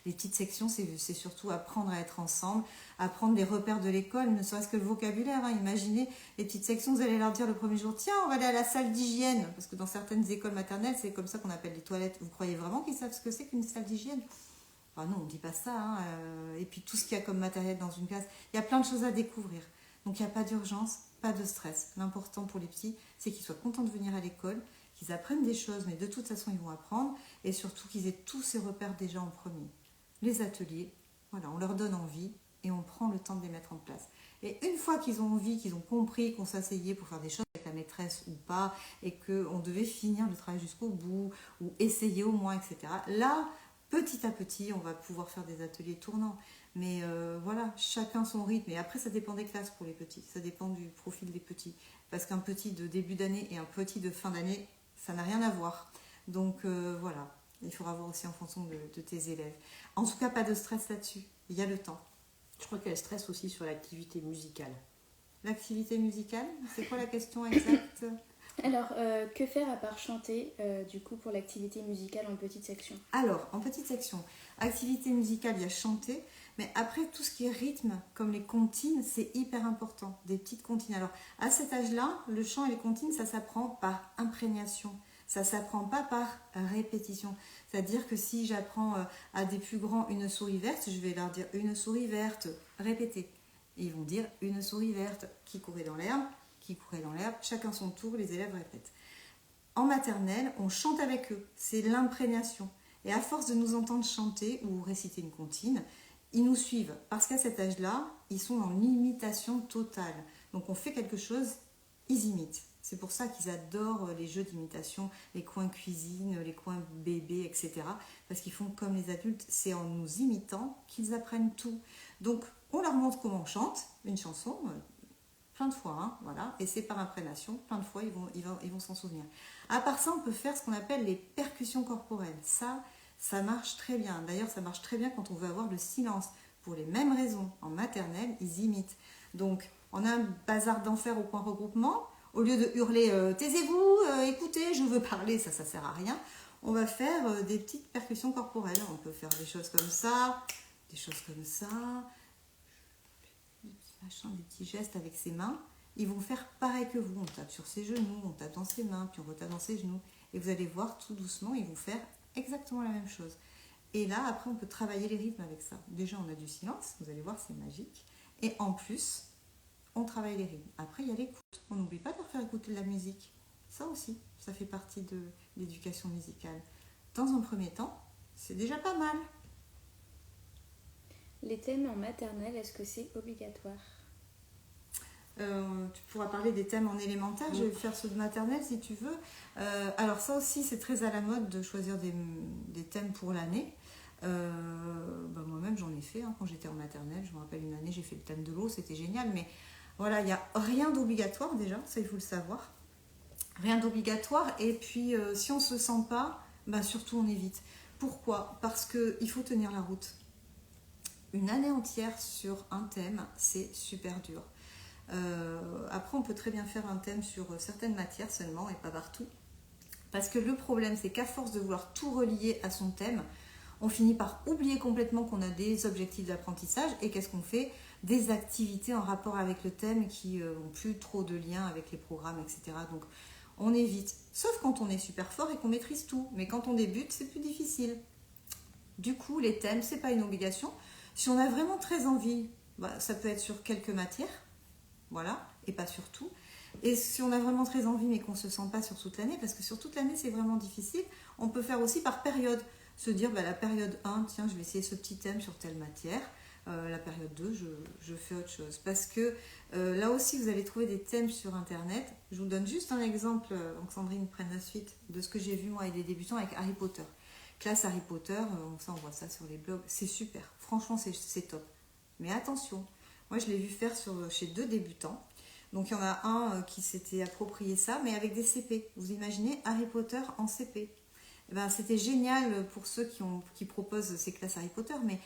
Les petites sections, c'est surtout apprendre à être ensemble, apprendre les repères de l'école, ne serait-ce que le vocabulaire. Hein. Imaginez, les petites sections, vous allez leur dire le premier jour, tiens, on va aller à la salle d'hygiène. Parce que dans certaines écoles maternelles, c'est comme ça qu'on appelle les toilettes. Vous croyez vraiment qu'ils savent ce que c'est qu'une salle d'hygiène? Enfin, non, on ne dit pas ça. Hein. Et puis tout ce qu'il y a comme matériel dans une classe, il y a plein de choses à découvrir. Donc il n'y a pas d'urgence, pas de stress. L'important pour les petits, c'est qu'ils soient contents de venir à l'école, qu'ils apprennent des choses, mais de toute façon ils vont apprendre, et surtout qu'ils aient tous ces repères déjà en premier. Les ateliers, voilà, on leur donne envie et on prend le temps de les mettre en place. Et une fois qu'ils ont envie, qu'ils ont compris qu'on s'asseyait pour faire des choses avec la maîtresse ou pas, et qu'on devait finir le travail jusqu'au bout, ou essayer au moins, etc. Là, petit à petit, on va pouvoir faire des ateliers tournants. Mais voilà, chacun son rythme. Et après, ça dépend des classes pour les petits. Ça dépend du profil des petits. Parce qu'un petit de début d'année et un petit de fin d'année, ça n'a rien à voir. Donc voilà, il faudra voir aussi en fonction de tes élèves. En tout cas, pas de stress là-dessus. Il y a le temps. Je crois qu'elle stresse aussi sur l'activité musicale. L'activité musicale, c'est quoi la question exacte? Alors, que faire à part chanter, du coup, pour l'activité musicale en petite section? Alors, en petite section, activité musicale, il y a chanter, mais après, tout ce qui est rythme, comme les comptines, c'est hyper important, des petites comptines. Alors, à cet âge-là, le chant et les comptines, ça s'apprend par imprégnation. Ça ne s'apprend pas par répétition. C'est-à-dire que si j'apprends à des plus grands une souris verte, je vais leur dire une souris verte, répétez. Et ils vont dire une souris verte qui courait dans l'herbe, chacun son tour, les élèves répètent. En maternelle, on chante avec eux, c'est l'imprégnation. Et à force de nous entendre chanter ou réciter une comptine, ils nous suivent. Parce qu'à cet âge-là, ils sont dans l'imitation totale. Donc on fait quelque chose, ils imitent. C'est pour ça qu'ils adorent les jeux d'imitation, les coins cuisine, les coins bébé, etc. Parce qu'ils font comme les adultes, c'est en nous imitant qu'ils apprennent tout. Donc on leur montre comment on chante une chanson, plein de fois, hein, voilà, et c'est par imprégnation, plein de fois, ils vont s'en souvenir. À part ça, on peut faire ce qu'on appelle les percussions corporelles. Ça marche très bien. D'ailleurs, ça marche très bien quand on veut avoir le silence. Pour les mêmes raisons, en maternelle, ils imitent. Donc, on a un bazar d'enfer au point regroupement. Au lieu de hurler taisez-vous, écoutez, je veux parler, ça sert à rien. On va faire des petites percussions corporelles. On peut faire des choses comme ça, des choses comme ça, des petits gestes avec ses mains. Ils vont faire pareil que vous. On tape sur ses genoux, on tape dans ses mains, puis on retape dans ses genoux. Et vous allez voir tout doucement, ils vont faire exactement la même chose. Et là, après, on peut travailler les rythmes avec ça. Déjà, on a du silence, vous allez voir, c'est magique. Et en plus, on travaille les rythmes. Après, il y a l'écoute. On n'oublie pas de leur faire écouter de la musique. Ça aussi, ça fait partie de l'éducation musicale. Dans un premier temps, c'est déjà pas mal. Les thèmes en maternelle, est-ce que c'est obligatoire? Tu pourras parler des thèmes en élémentaire, je vais faire ceux de maternelle si tu veux. Alors ça aussi, c'est très à la mode de choisir des thèmes pour l'année. Moi-même, j'en ai fait hein, quand j'étais en maternelle. Je me rappelle une année, j'ai fait le thème de l'eau, c'était génial. Mais voilà, il n'y a rien d'obligatoire déjà, ça il faut le savoir. Rien d'obligatoire. Et puis, si on ne se sent pas, surtout on évite. Pourquoi? Parce qu'il faut tenir la route. Une année entière sur un thème, c'est super dur. Après, on peut très bien faire un thème sur certaines matières seulement et pas partout. Parce que le problème, c'est qu'à force de vouloir tout relier à son thème, on finit par oublier complètement qu'on a des objectifs d'apprentissage et qu'est-ce qu'on fait? Des activités en rapport avec le thème qui n'ont plus trop de lien avec les programmes, etc. Donc, on évite. Sauf quand on est super fort et qu'on maîtrise tout. Mais quand on débute, c'est plus difficile. Du coup, les thèmes, c'est pas une obligation. Si on a vraiment très envie, ça peut être sur quelques matières. Voilà, et pas sur tout. Et si on a vraiment très envie mais qu'on ne se sent pas sur toute l'année, parce que sur toute l'année c'est vraiment difficile, on peut faire aussi par période. Se dire, la période 1, tiens, je vais essayer ce petit thème sur telle matière. La période 2, je fais autre chose. Parce que là aussi, vous allez trouver des thèmes sur Internet. Je vous donne juste un exemple, donc Sandrine prenne la suite, de ce que j'ai vu moi et des débutants avec Harry Potter. Classe Harry Potter, on voit ça sur les blogs, c'est super. Franchement, c'est top. Mais attention, moi je l'ai vu faire chez 2 débutants. Donc il y en a un qui s'était approprié ça, mais avec des CP. Vous imaginez Harry Potter en CP. Eh ben, c'était génial pour ceux qui proposent ces classes Harry Potter, mais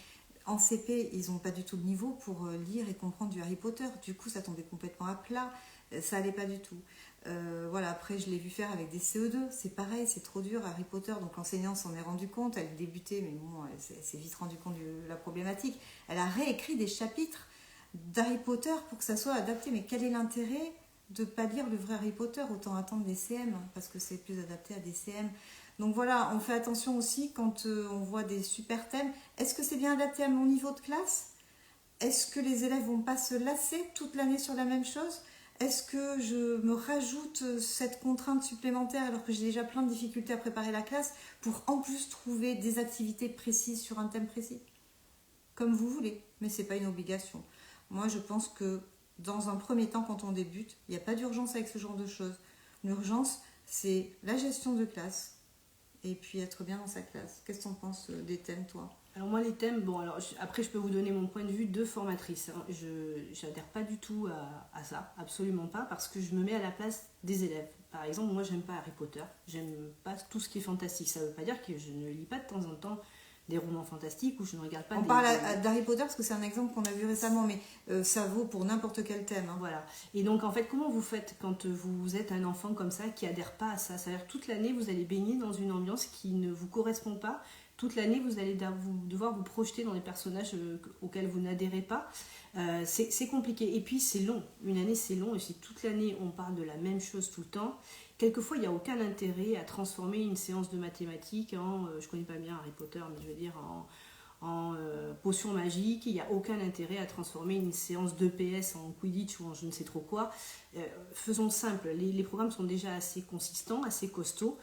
en CP, ils n'ont pas du tout le niveau pour lire et comprendre du Harry Potter. Du coup, ça tombait complètement à plat. Ça allait pas du tout. Voilà, après, je l'ai vu faire avec des CE2. C'est pareil, c'est trop dur, Harry Potter. Donc l'enseignante s'en est rendue compte. Elle débutait, mais bon, elle s'est vite rendue compte de la problématique. Elle a réécrit des chapitres d'Harry Potter pour que ça soit adapté. Mais quel est l'intérêt de ne pas lire le vrai Harry Potter? Autant attendre des CM, parce que c'est plus adapté à des CM. Donc voilà, on fait attention aussi quand on voit des super thèmes. Est-ce que c'est bien adapté à mon niveau de classe? Est-ce que les élèves vont pas se lasser toute l'année sur la même chose? Est-ce que je me rajoute cette contrainte supplémentaire alors que j'ai déjà plein de difficultés à préparer la classe pour en plus trouver des activités précises sur un thème précis? Comme vous voulez, mais c'est pas une obligation. Moi, je pense que dans un premier temps, quand on débute, il n'y a pas d'urgence avec ce genre de choses. L'urgence, c'est la gestion de classe et puis être bien dans sa classe. Qu'est-ce que tu en penses des thèmes, toi? Alors moi les thèmes, bon alors après je peux vous donner mon point de vue de formatrice. Hein. Je n'adhère pas du tout à ça, absolument pas, parce que je me mets à la place des élèves. Par exemple, moi j'aime pas Harry Potter, j'aime pas tout ce qui est fantastique. Ça veut pas dire que je ne lis pas de temps en temps des romans fantastiques ou je ne regarde pas On parle d'Harry Potter parce que c'est un exemple qu'on a vu récemment, mais ça vaut pour n'importe quel thème. Hein. Voilà. Et donc en fait, comment vous faites quand vous êtes un enfant comme ça qui adhère pas à ça? C'est-à-dire toute l'année vous allez baigner dans une ambiance qui ne vous correspond pas. Toute l'année vous allez devoir vous projeter dans des personnages auxquels vous n'adhérez pas. C'est compliqué. Et puis c'est long. Une année c'est long. Et si toute l'année on parle de la même chose tout le temps, quelquefois il n'y a aucun intérêt à transformer une séance de mathématiques en, je connais pas bien Harry Potter, mais je veux dire en potion magique. Il n'y a aucun intérêt à transformer une séance d'EPS en Quidditch ou en je ne sais trop quoi. Faisons simple, les programmes sont déjà assez consistants, assez costauds.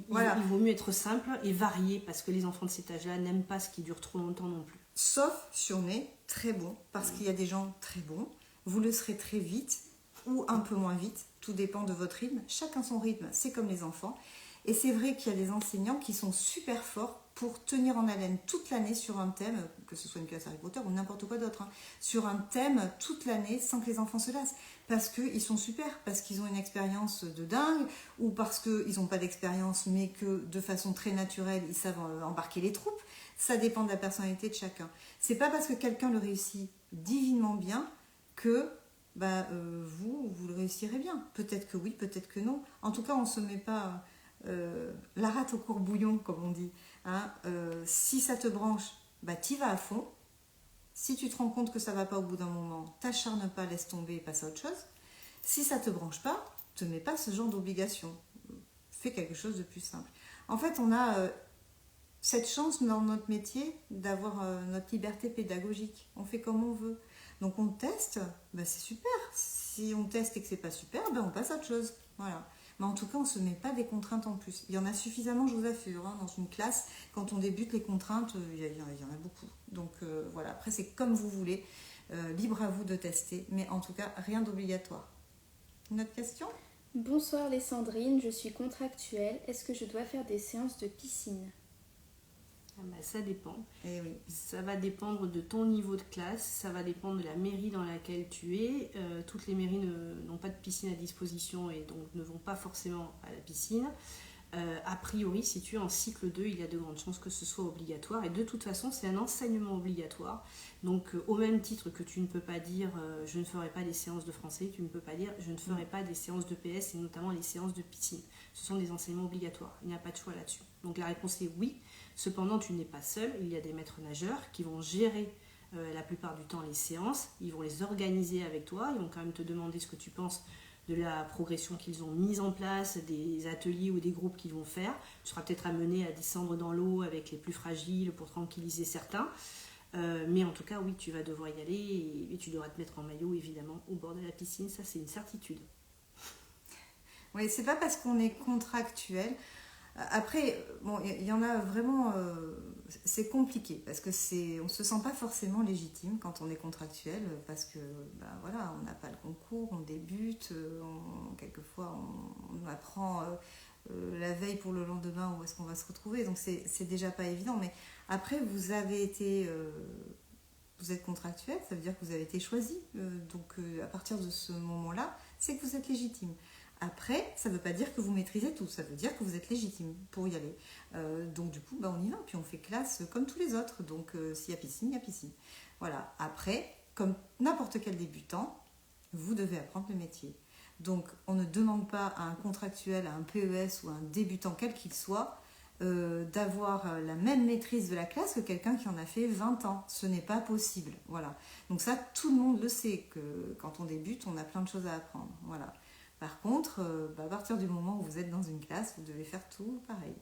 Voilà. Il vaut mieux être simple et varié parce que les enfants de cet âge-là n'aiment pas ce qui dure trop longtemps non plus. Sauf si on est très bon, parce qu'il y a des gens très bons. Vous le serez très vite ou un peu moins vite, tout dépend de votre rythme. Chacun son rythme, c'est comme les enfants. Et c'est vrai qu'il y a des enseignants qui sont super forts pour tenir en haleine toute l'année sur un thème, que ce soit une classe Harry Potter ou n'importe quoi d'autre, hein, sur un thème toute l'année sans que les enfants se lassent. Parce qu'ils sont super, parce qu'ils ont une expérience de dingue, ou parce qu'ils n'ont pas d'expérience, mais que de façon très naturelle, ils savent embarquer les troupes. Ça dépend de la personnalité de chacun. C'est pas parce que quelqu'un le réussit divinement bien que vous le réussirez bien. Peut-être que oui, peut-être que non. En tout cas, on ne se met pas la rate au courbouillon, comme on dit. Hein. Si ça te branche, t'y vas à fond. Si tu te rends compte que ça ne va pas au bout d'un moment, t'acharne pas, laisse tomber et passe à autre chose. Si ça ne te branche pas, te mets pas ce genre d'obligation. Fais quelque chose de plus simple. En fait, on a cette chance dans notre métier d'avoir notre liberté pédagogique. On fait comme on veut. Donc on teste, c'est super. Si on teste et que c'est pas super, on passe à autre chose. Voilà. Mais en tout cas, on ne se met pas des contraintes en plus. Il y en a suffisamment, je vous assure, hein, dans une classe. Quand on débute, les contraintes, il y en a beaucoup. Donc voilà, après c'est comme vous voulez. Libre à vous de tester. Mais en tout cas, rien d'obligatoire. Une autre question ? Bonsoir les Sandrine, je suis contractuelle. Est-ce que je dois faire des séances de piscine ? Ça dépend. Eh oui. Ça va dépendre de ton niveau de classe, ça va dépendre de la mairie dans laquelle tu es. Toutes les mairies n'ont pas de piscine à disposition et donc ne vont pas forcément à la piscine. A priori, si tu es en cycle 2, il y a de grandes chances que ce soit obligatoire. Et de toute façon, c'est un enseignement obligatoire. Donc, au même titre que tu ne peux pas dire je ne ferai pas des séances de français, tu ne peux pas dire je ne ferai pas des séances de PS et notamment les séances de piscine. Ce sont des enseignements obligatoires. Il n'y a pas de choix là-dessus. Donc, la réponse est oui. Cependant, tu n'es pas seul. Il y a des maîtres nageurs qui vont gérer la plupart du temps les séances. Ils vont les organiser avec toi. Ils vont quand même te demander ce que tu penses de la progression qu'ils ont mise en place, des ateliers ou des groupes qu'ils vont faire. Tu seras peut-être amené à descendre dans l'eau avec les plus fragiles pour tranquilliser certains. Mais en tout cas, oui, tu vas devoir y aller et tu devras te mettre en maillot, évidemment, au bord de la piscine. Ça, c'est une certitude. Oui, c'est pas parce qu'on est contractuel. Après, bon, il y en a vraiment... c'est compliqué parce que on ne se sent pas forcément légitime quand on est contractuel parce que, voilà, on n'a pas le concours, on débute, quelquefois on apprend la veille pour le lendemain où est-ce qu'on va se retrouver. Donc c'est déjà pas évident. Mais après, vous avez été Vous êtes contractuel, ça veut dire que vous avez été choisi. Donc à partir de ce moment-là, c'est que vous êtes légitime. Après, ça ne veut pas dire que vous maîtrisez tout, ça veut dire que vous êtes légitime pour y aller. Donc du coup, on y va, puis on fait classe comme tous les autres. Donc s'il y a piscine, il y a piscine. Voilà. Après, comme n'importe quel débutant, vous devez apprendre le métier. Donc on ne demande pas à un contractuel, à un PES ou à un débutant quel qu'il soit, d'avoir la même maîtrise de la classe que quelqu'un qui en a fait 20 ans. Ce n'est pas possible. Voilà. Donc ça, tout le monde le sait, que quand on débute, on a plein de choses à apprendre. Voilà. Par contre, à partir du moment où vous êtes dans une classe, vous devez faire tout pareil.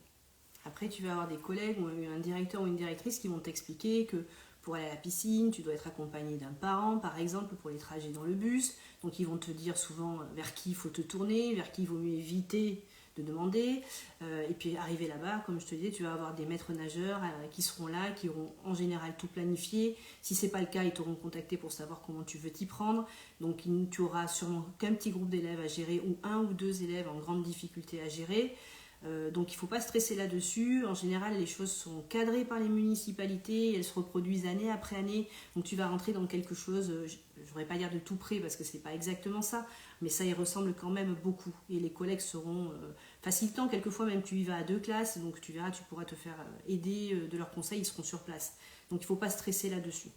Après, tu vas avoir des collègues ou un directeur ou une directrice qui vont t'expliquer que pour aller à la piscine, tu dois être accompagné d'un parent, par exemple, pour les trajets dans le bus. Donc, ils vont te dire souvent vers qui il faut te tourner, vers qui il vaut mieux éviter de demander. Et puis, arrivé là-bas, comme je te disais, tu vas avoir des maîtres nageurs qui seront là, qui auront en général tout planifié. Si ce n'est pas le cas, ils t'auront contacté pour savoir comment tu veux t'y prendre. Donc, tu auras sûrement qu'un petit groupe d'élèves à gérer ou un ou deux élèves en grande difficulté à gérer. Donc il ne faut pas stresser là-dessus. En général, les choses sont cadrées par les municipalités, elles se reproduisent année après année. Donc tu vas rentrer dans quelque chose, je ne voudrais pas dire de tout près parce que ce n'est pas exactement ça, mais ça y ressemble quand même beaucoup. Et les collègues seront facilitants. Quelquefois même tu y vas à 2 classes, donc tu verras, tu pourras te faire aider de leurs conseils, ils seront sur place. Donc il ne faut pas stresser là-dessus.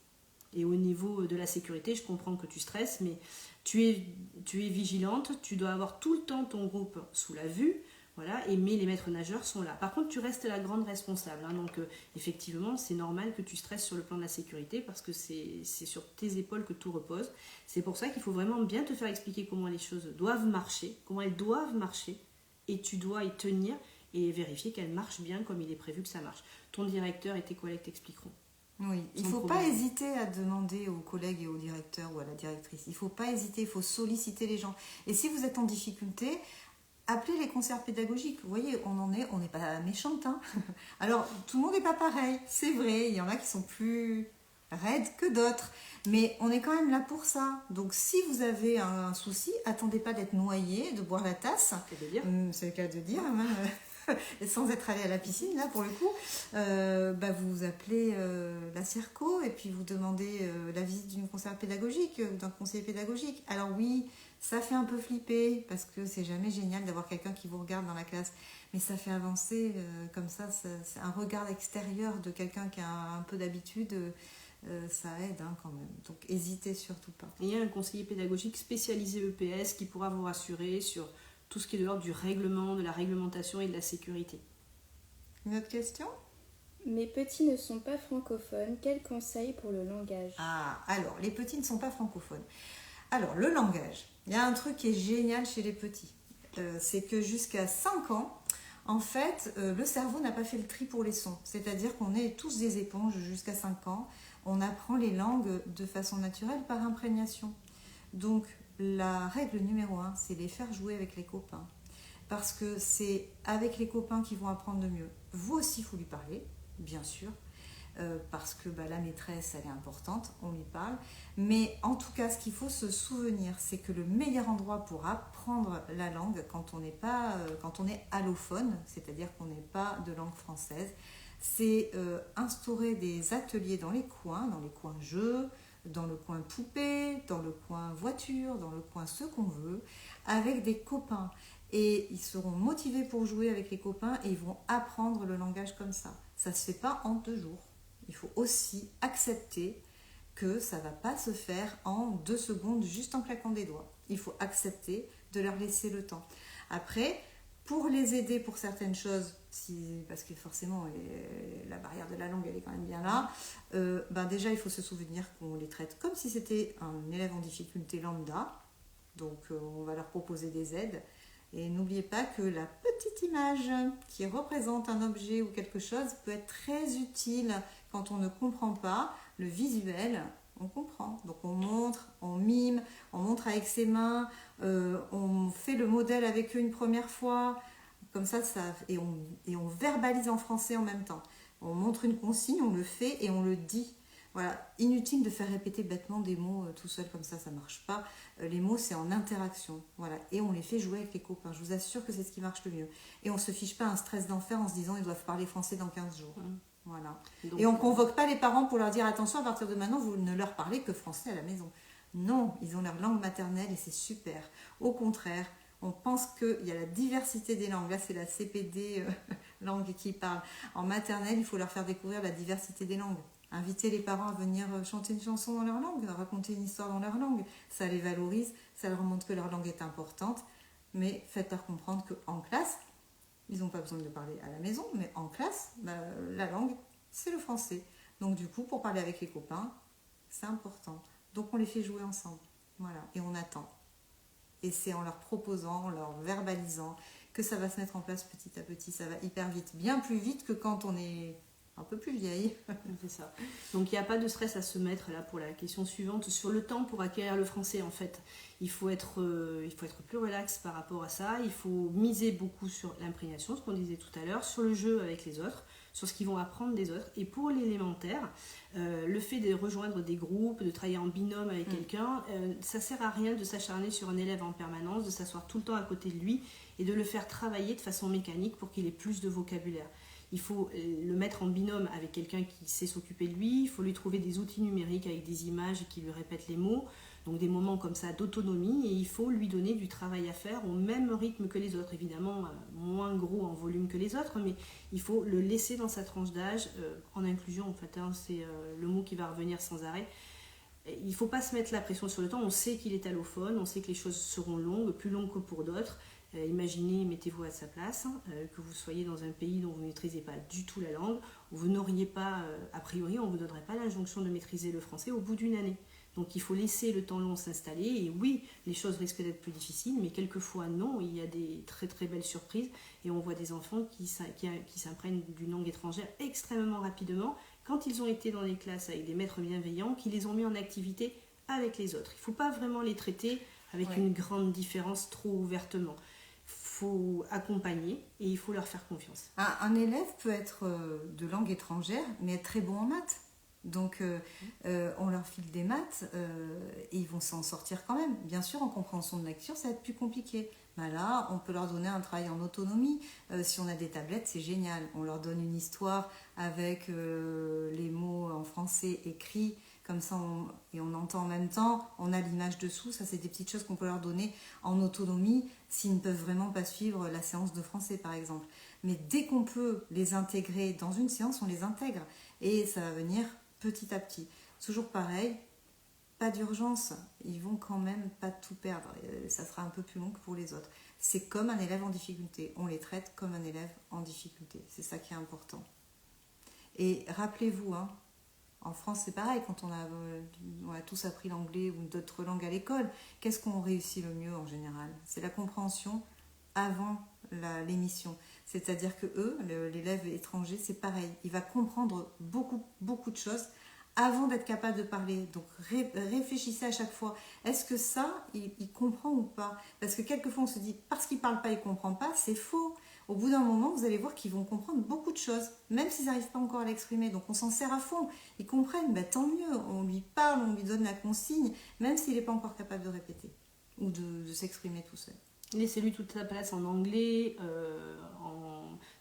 Et au niveau de la sécurité, je comprends que tu stresses, mais tu es vigilante, tu dois avoir tout le temps ton groupe sous la vue. Voilà, mais les maîtres nageurs sont là. Par contre, tu restes la grande responsable. Donc, effectivement, c'est normal que tu stresses sur le plan de la sécurité parce que c'est sur tes épaules que tout repose. C'est pour ça qu'il faut vraiment bien te faire expliquer comment les choses doivent marcher, comment elles doivent marcher, et tu dois y tenir et vérifier qu'elles marchent bien comme il est prévu que ça marche. Ton directeur et tes collègues t'expliqueront. Oui, il ne faut pas hésiter à demander aux collègues et au directeur ou à la directrice. Il ne faut pas hésiter, il faut solliciter les gens. Et si vous êtes en difficulté, appelez les conseillers pédagogiques. Vous voyez, on n'est pas méchante. Hein. Alors, tout le monde n'est pas pareil, c'est vrai. Il y en a qui sont plus raides que d'autres. Mais on est quand même là pour ça. Donc, si vous avez un souci, attendez pas d'être noyé, de boire la tasse. C'est le cas de dire. Et sans être allé à la piscine, là, pour le coup. Vous appelez la Cerco et puis vous demandez la visite d'une conseillère pédagogique ou d'un conseiller pédagogique. Alors oui, ça fait un peu flipper parce que c'est jamais génial d'avoir quelqu'un qui vous regarde dans la classe, mais ça fait avancer comme ça, c'est un regard extérieur de quelqu'un qui a un peu d'habitude, ça aide quand même. Donc n'hésitez surtout pas. Et il y a un conseiller pédagogique spécialisé EPS qui pourra vous rassurer sur tout ce qui est de l'ordre du règlement, de la réglementation et de la sécurité. Une autre question ? Mes petits ne sont pas francophones, quels conseils pour le langage ? Alors, les petits ne sont pas francophones. Alors, le langage, il y a un truc qui est génial chez les petits. C'est que jusqu'à 5 ans, en fait, le cerveau n'a pas fait le tri pour les sons. C'est-à-dire qu'on est tous des éponges jusqu'à 5 ans. On apprend les langues de façon naturelle par imprégnation. Donc, la règle numéro 1, c'est les faire jouer avec les copains. Parce que c'est avec les copains qu'ils vont apprendre de mieux. Vous aussi, il faut lui parler, bien sûr. Parce que la maîtresse, elle est importante, on lui parle. Mais en tout cas, ce qu'il faut se souvenir, c'est que le meilleur endroit pour apprendre la langue, quand on est allophone, c'est-à-dire qu'on n'est pas de langue française, c'est instaurer des ateliers dans les coins jeux, dans le coin poupée, dans le coin voiture, dans le coin ce qu'on veut, avec des copains. Et ils seront motivés pour jouer avec les copains et ils vont apprendre le langage comme ça. Ça ne se fait pas en 2 jours. Il faut aussi accepter que ça ne va pas se faire en 2 secondes juste en claquant des doigts. Il faut accepter de leur laisser le temps. Après, pour les aider pour certaines choses, parce que forcément la barrière de la langue elle est quand même bien là, déjà il faut se souvenir qu'on les traite comme si c'était un élève en difficulté lambda. Donc on va leur proposer des aides. Et n'oubliez pas que la petite image qui représente un objet ou quelque chose peut être très utile quand on ne comprend pas. Le visuel, on comprend. Donc on montre, on mime, on montre avec ses mains, on fait le modèle avec eux une première fois, comme ça, et on verbalise en français en même temps. On montre une consigne, on le fait et on le dit. Voilà, inutile de faire répéter bêtement des mots tout seul comme ça ne marche pas. Les mots, c'est en interaction. Voilà, et on les fait jouer avec les copains. Je vous assure que c'est ce qui marche le mieux. Et on ne se fiche pas un stress d'enfer en se disant ils doivent parler français dans 15 jours. Voilà. Donc, Et on ne convoque pas les parents pour leur dire attention, à partir de maintenant, vous ne leur parlez que français à la maison. Non, ils ont leur langue maternelle et c'est super. Au contraire, on pense qu'il y a la diversité des langues. Là, c'est la CPD langue qui parle. En maternelle, il faut leur faire découvrir la diversité des langues. Inviter les parents à venir chanter une chanson dans leur langue, raconter une histoire dans leur langue. Ça les valorise, ça leur montre que leur langue est importante. Mais faites-leur comprendre qu'en classe, ils n'ont pas besoin de parler à la maison, mais en classe, la langue, c'est le français. Donc du coup, pour parler avec les copains, c'est important. Donc on les fait jouer ensemble. Voilà, et on attend. Et c'est en leur proposant, en leur verbalisant, que ça va se mettre en place petit à petit. Ça va hyper vite. Bien plus vite que quand on est un peu plus vieille. C'est ça. Donc il n'y a pas de stress à se mettre là pour la question suivante. Sur le temps pour acquérir le français, en fait, il faut être plus relax par rapport à ça. Il faut miser beaucoup sur l'imprégnation, ce qu'on disait tout à l'heure, sur le jeu avec les autres, sur ce qu'ils vont apprendre des autres. Et pour l'élémentaire, le fait de rejoindre des groupes, de travailler en binôme avec quelqu'un, ça sert à rien de s'acharner sur un élève en permanence, de s'asseoir tout le temps à côté de lui et de le faire travailler de façon mécanique pour qu'il ait plus de vocabulaire. Il faut le mettre en binôme avec quelqu'un qui sait s'occuper de lui, il faut lui trouver des outils numériques avec des images qui lui répètent les mots, donc des moments comme ça d'autonomie, et il faut lui donner du travail à faire au même rythme que les autres, évidemment moins gros en volume que les autres, mais il faut le laisser dans sa tranche d'âge, en inclusion en fait, c'est le mot qui va revenir sans arrêt. Il ne faut pas se mettre la pression sur le temps, on sait qu'il est allophone, on sait que les choses seront longues, plus longues que pour d'autres. Imaginez, mettez-vous à sa place, que vous soyez dans un pays dont vous ne maîtrisez pas du tout la langue, où vous n'auriez pas, a priori, on ne vous donnerait pas l'injonction de maîtriser le français au bout d'une année. Donc il faut laisser le temps long s'installer, et oui, les choses risquent d'être plus difficiles, mais quelquefois non, il y a des très très belles surprises, et on voit des enfants qui s'imprègnent d'une langue étrangère extrêmement rapidement, quand ils ont été dans les classes avec des maîtres bienveillants, qui les ont mis en activité avec les autres. Il ne faut pas vraiment les traiter avec une grande différence trop ouvertement. Il faut accompagner et il faut leur faire confiance. Un élève peut être de langue étrangère, mais être très bon en maths. Donc, on leur file des maths et ils vont s'en sortir quand même. Bien sûr, en compréhension de lecture, ça va être plus compliqué. Là, on peut leur donner un travail en autonomie. Si on a des tablettes, c'est génial. On leur donne une histoire avec les mots en français écrits. Comme ça, on entend en même temps, on a l'image dessous. Ça, c'est des petites choses qu'on peut leur donner en autonomie s'ils ne peuvent vraiment pas suivre la séance de français, par exemple. Mais dès qu'on peut les intégrer dans une séance, on les intègre. Et ça va venir petit à petit. Toujours pareil, pas d'urgence. Ils vont quand même pas tout perdre. Ça sera un peu plus long que pour les autres. C'est comme un élève en difficulté. On les traite comme un élève en difficulté. C'est ça qui est important. Et rappelez-vous, en France, c'est pareil, quand on a tous appris l'anglais ou d'autres langues à l'école, qu'est-ce qu'on réussit le mieux en général? C'est la compréhension avant l'émission. C'est-à-dire que l'élève étranger, c'est pareil. Il va comprendre beaucoup, beaucoup de choses avant d'être capable de parler. Donc réfléchissez à chaque fois. Est-ce que ça, il comprend ou pas? Parce que quelquefois, on se dit, parce qu'il ne parle pas, il ne comprend pas, c'est faux. Au bout d'un moment, vous allez voir qu'ils vont comprendre beaucoup de choses, même s'ils n'arrivent pas encore à l'exprimer. Donc on s'en sert à fond. Ils comprennent, tant mieux. On lui parle, on lui donne la consigne, même s'il n'est pas encore capable de répéter ou de s'exprimer tout seul. Laissez-lui toute sa place en anglais,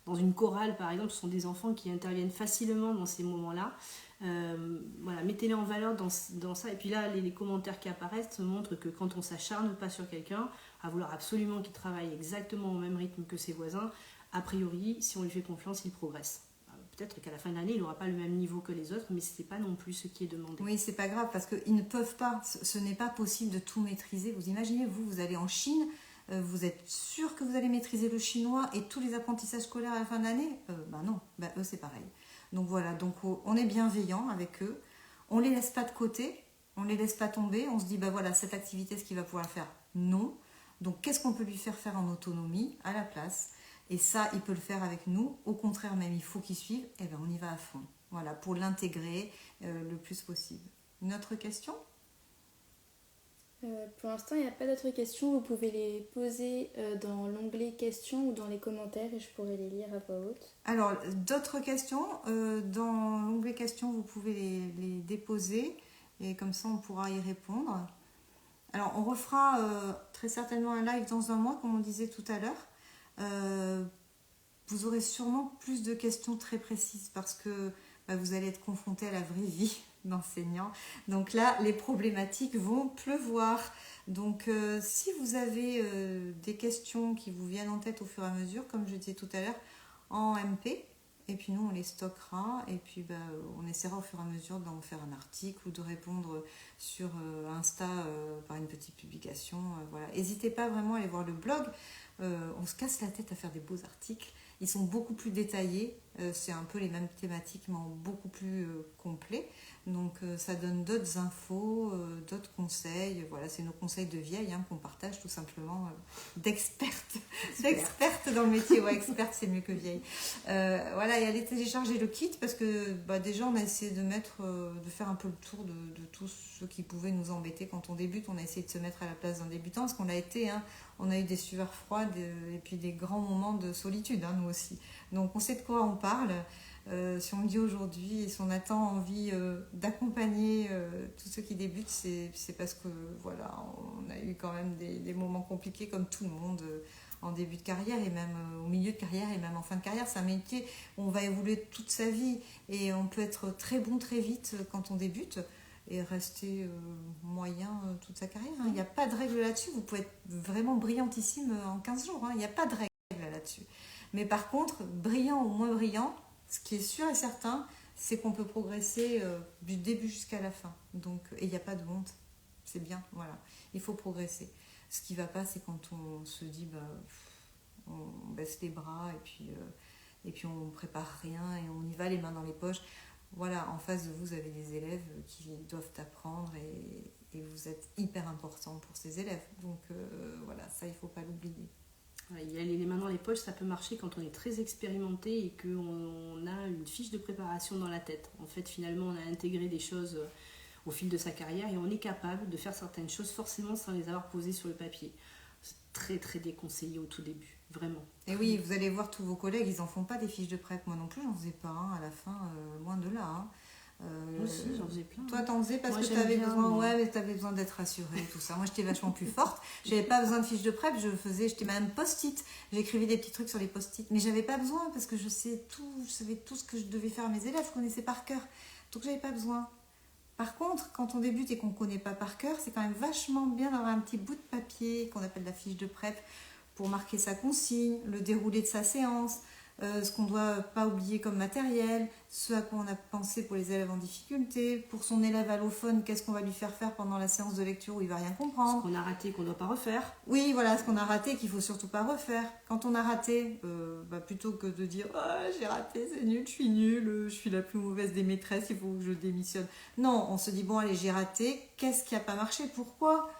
dans une chorale par exemple. Ce sont des enfants qui interviennent facilement dans ces moments-là. Voilà, mettez-les en valeur dans ça. Et puis là, les commentaires qui apparaissent montrent que quand on ne s'acharne pas sur quelqu'un, à vouloir absolument qu'il travaille exactement au même rythme que ses voisins, a priori, si on lui fait confiance, il progresse. Peut-être qu'à la fin de l'année, il n'aura pas le même niveau que les autres, mais ce n'est pas non plus ce qui est demandé. Oui, c'est pas grave, parce qu'ils ne peuvent pas. Ce n'est pas possible de tout maîtriser. Vous imaginez, vous allez en Chine, vous êtes sûr que vous allez maîtriser le chinois et tous les apprentissages scolaires à la fin de l'année? Non, eux c'est pareil. Donc voilà, on est bienveillant avec eux, on les laisse pas de côté, on les laisse pas tomber, on se dit voilà, cette activité, est-ce qu'il va pouvoir le faire? Non. Donc qu'est-ce qu'on peut lui faire faire en autonomie, à la place? Et ça, il peut le faire avec nous. Au contraire même, il faut qu'il suive, et on y va à fond. Voilà, pour l'intégrer le plus possible. Une autre question? Pour l'instant, il n'y a pas d'autres questions. Vous pouvez les poser dans l'onglet questions ou dans les commentaires et je pourrai les lire à voix haute. Alors, d'autres questions, dans l'onglet questions, vous pouvez les déposer et comme ça, on pourra y répondre. Alors, on refera très certainement un live dans un mois, comme on disait tout à l'heure. vous aurez sûrement plus de questions très précises parce que vous allez être confronté à la vraie vie d'enseignant. Donc là, les problématiques vont pleuvoir. Donc si vous avez des questions qui vous viennent en tête au fur et à mesure, comme je disais tout à l'heure, en MP, et puis nous on les stockera et puis on essaiera au fur et à mesure d'en faire un article ou de répondre sur Insta par une petite publication. Voilà. N'hésitez pas vraiment à aller voir le blog. On se casse la tête à faire des beaux articles. Ils sont beaucoup plus détaillés, c'est un peu les mêmes thématiques mais en beaucoup plus complet. Donc ça donne d'autres infos, d'autres conseils. Voilà, c'est nos conseils de vieilles qu'on partage tout simplement, d'expertes dans le métier. Ouais, experte c'est mieux que vieille. Voilà, et allez télécharger le kit parce que déjà on a essayé de faire un peu le tour de tout ce qui pouvait nous embêter quand on débute. On a essayé de se mettre à la place d'un débutant parce qu'on a été, on a eu des sueurs froides et puis des grands moments de solitude, nous aussi. Donc on sait de quoi on parle. Si on le dit aujourd'hui et si on a tant envie d'accompagner tous ceux qui débutent, c'est parce que voilà, on a eu quand même des moments compliqués comme tout le monde en début de carrière et même au milieu de carrière et même en fin de carrière. C'est un métier où on va évoluer toute sa vie et on peut être très bon très vite quand on débute et rester moyen toute sa carrière. Il n'y a pas de règle là-dessus. Vous pouvez être vraiment brillantissime en 15 jours. Il n'y a pas de règle là-dessus. Mais par contre, brillant ou moins brillant, ce qui est sûr et certain, c'est qu'on peut progresser du début jusqu'à la fin. Donc, et il n'y a pas de honte. C'est bien, voilà. Il faut progresser. Ce qui ne va pas, c'est quand on se dit, on baisse les bras et puis on ne prépare rien et on y va les mains dans les poches. Voilà, en face de vous, vous avez des élèves qui doivent apprendre et vous êtes hyper important pour ces élèves. Donc voilà, ça, il ne faut pas l'oublier. Y aller les mains dans les poches, ça peut marcher quand on est très expérimenté et qu'on a une fiche de préparation dans la tête. En fait, finalement, on a intégré des choses au fil de sa carrière et on est capable de faire certaines choses forcément sans les avoir posées sur le papier. C'est très très déconseillé au tout début, vraiment. Et oui, vous allez voir tous vos collègues, ils n'en font pas des fiches de prep. Moi non plus, j'en faisais pas à la fin, loin de là. Moi aussi, j'en faisais plein. Toi, t'en faisais parce que tu avais besoin, mais t'avais besoin d'être rassurée, tout ça. Moi, j'étais vachement plus forte. J'avais pas besoin de fiches de prep, j'étais même post-it. J'écrivais des petits trucs sur les post-it, mais j'avais pas besoin parce que je savais tout ce que je devais faire à mes élèves, je connaissais par cœur. Donc, j'avais pas besoin. Par contre, quand on débute et qu'on connaît pas par cœur, c'est quand même vachement bien d'avoir un petit bout de papier qu'on appelle la fiche de prep pour marquer sa consigne, le déroulé de sa séance, ce qu'on ne doit pas oublier comme matériel, ce à quoi on a pensé pour les élèves en difficulté, pour son élève allophone, qu'est-ce qu'on va lui faire pendant la séance de lecture où il ne va rien comprendre. Ce qu'on a raté, qu'on ne doit pas refaire. Oui, voilà, ce qu'on a raté, qu'il ne faut surtout pas refaire. Quand on a raté, plutôt que de dire « j'ai raté, c'est nul, je suis la plus mauvaise des maîtresses, il faut que je démissionne ». Non, on se dit « bon, allez, j'ai raté, qu'est-ce qui n'a pas marché? Pourquoi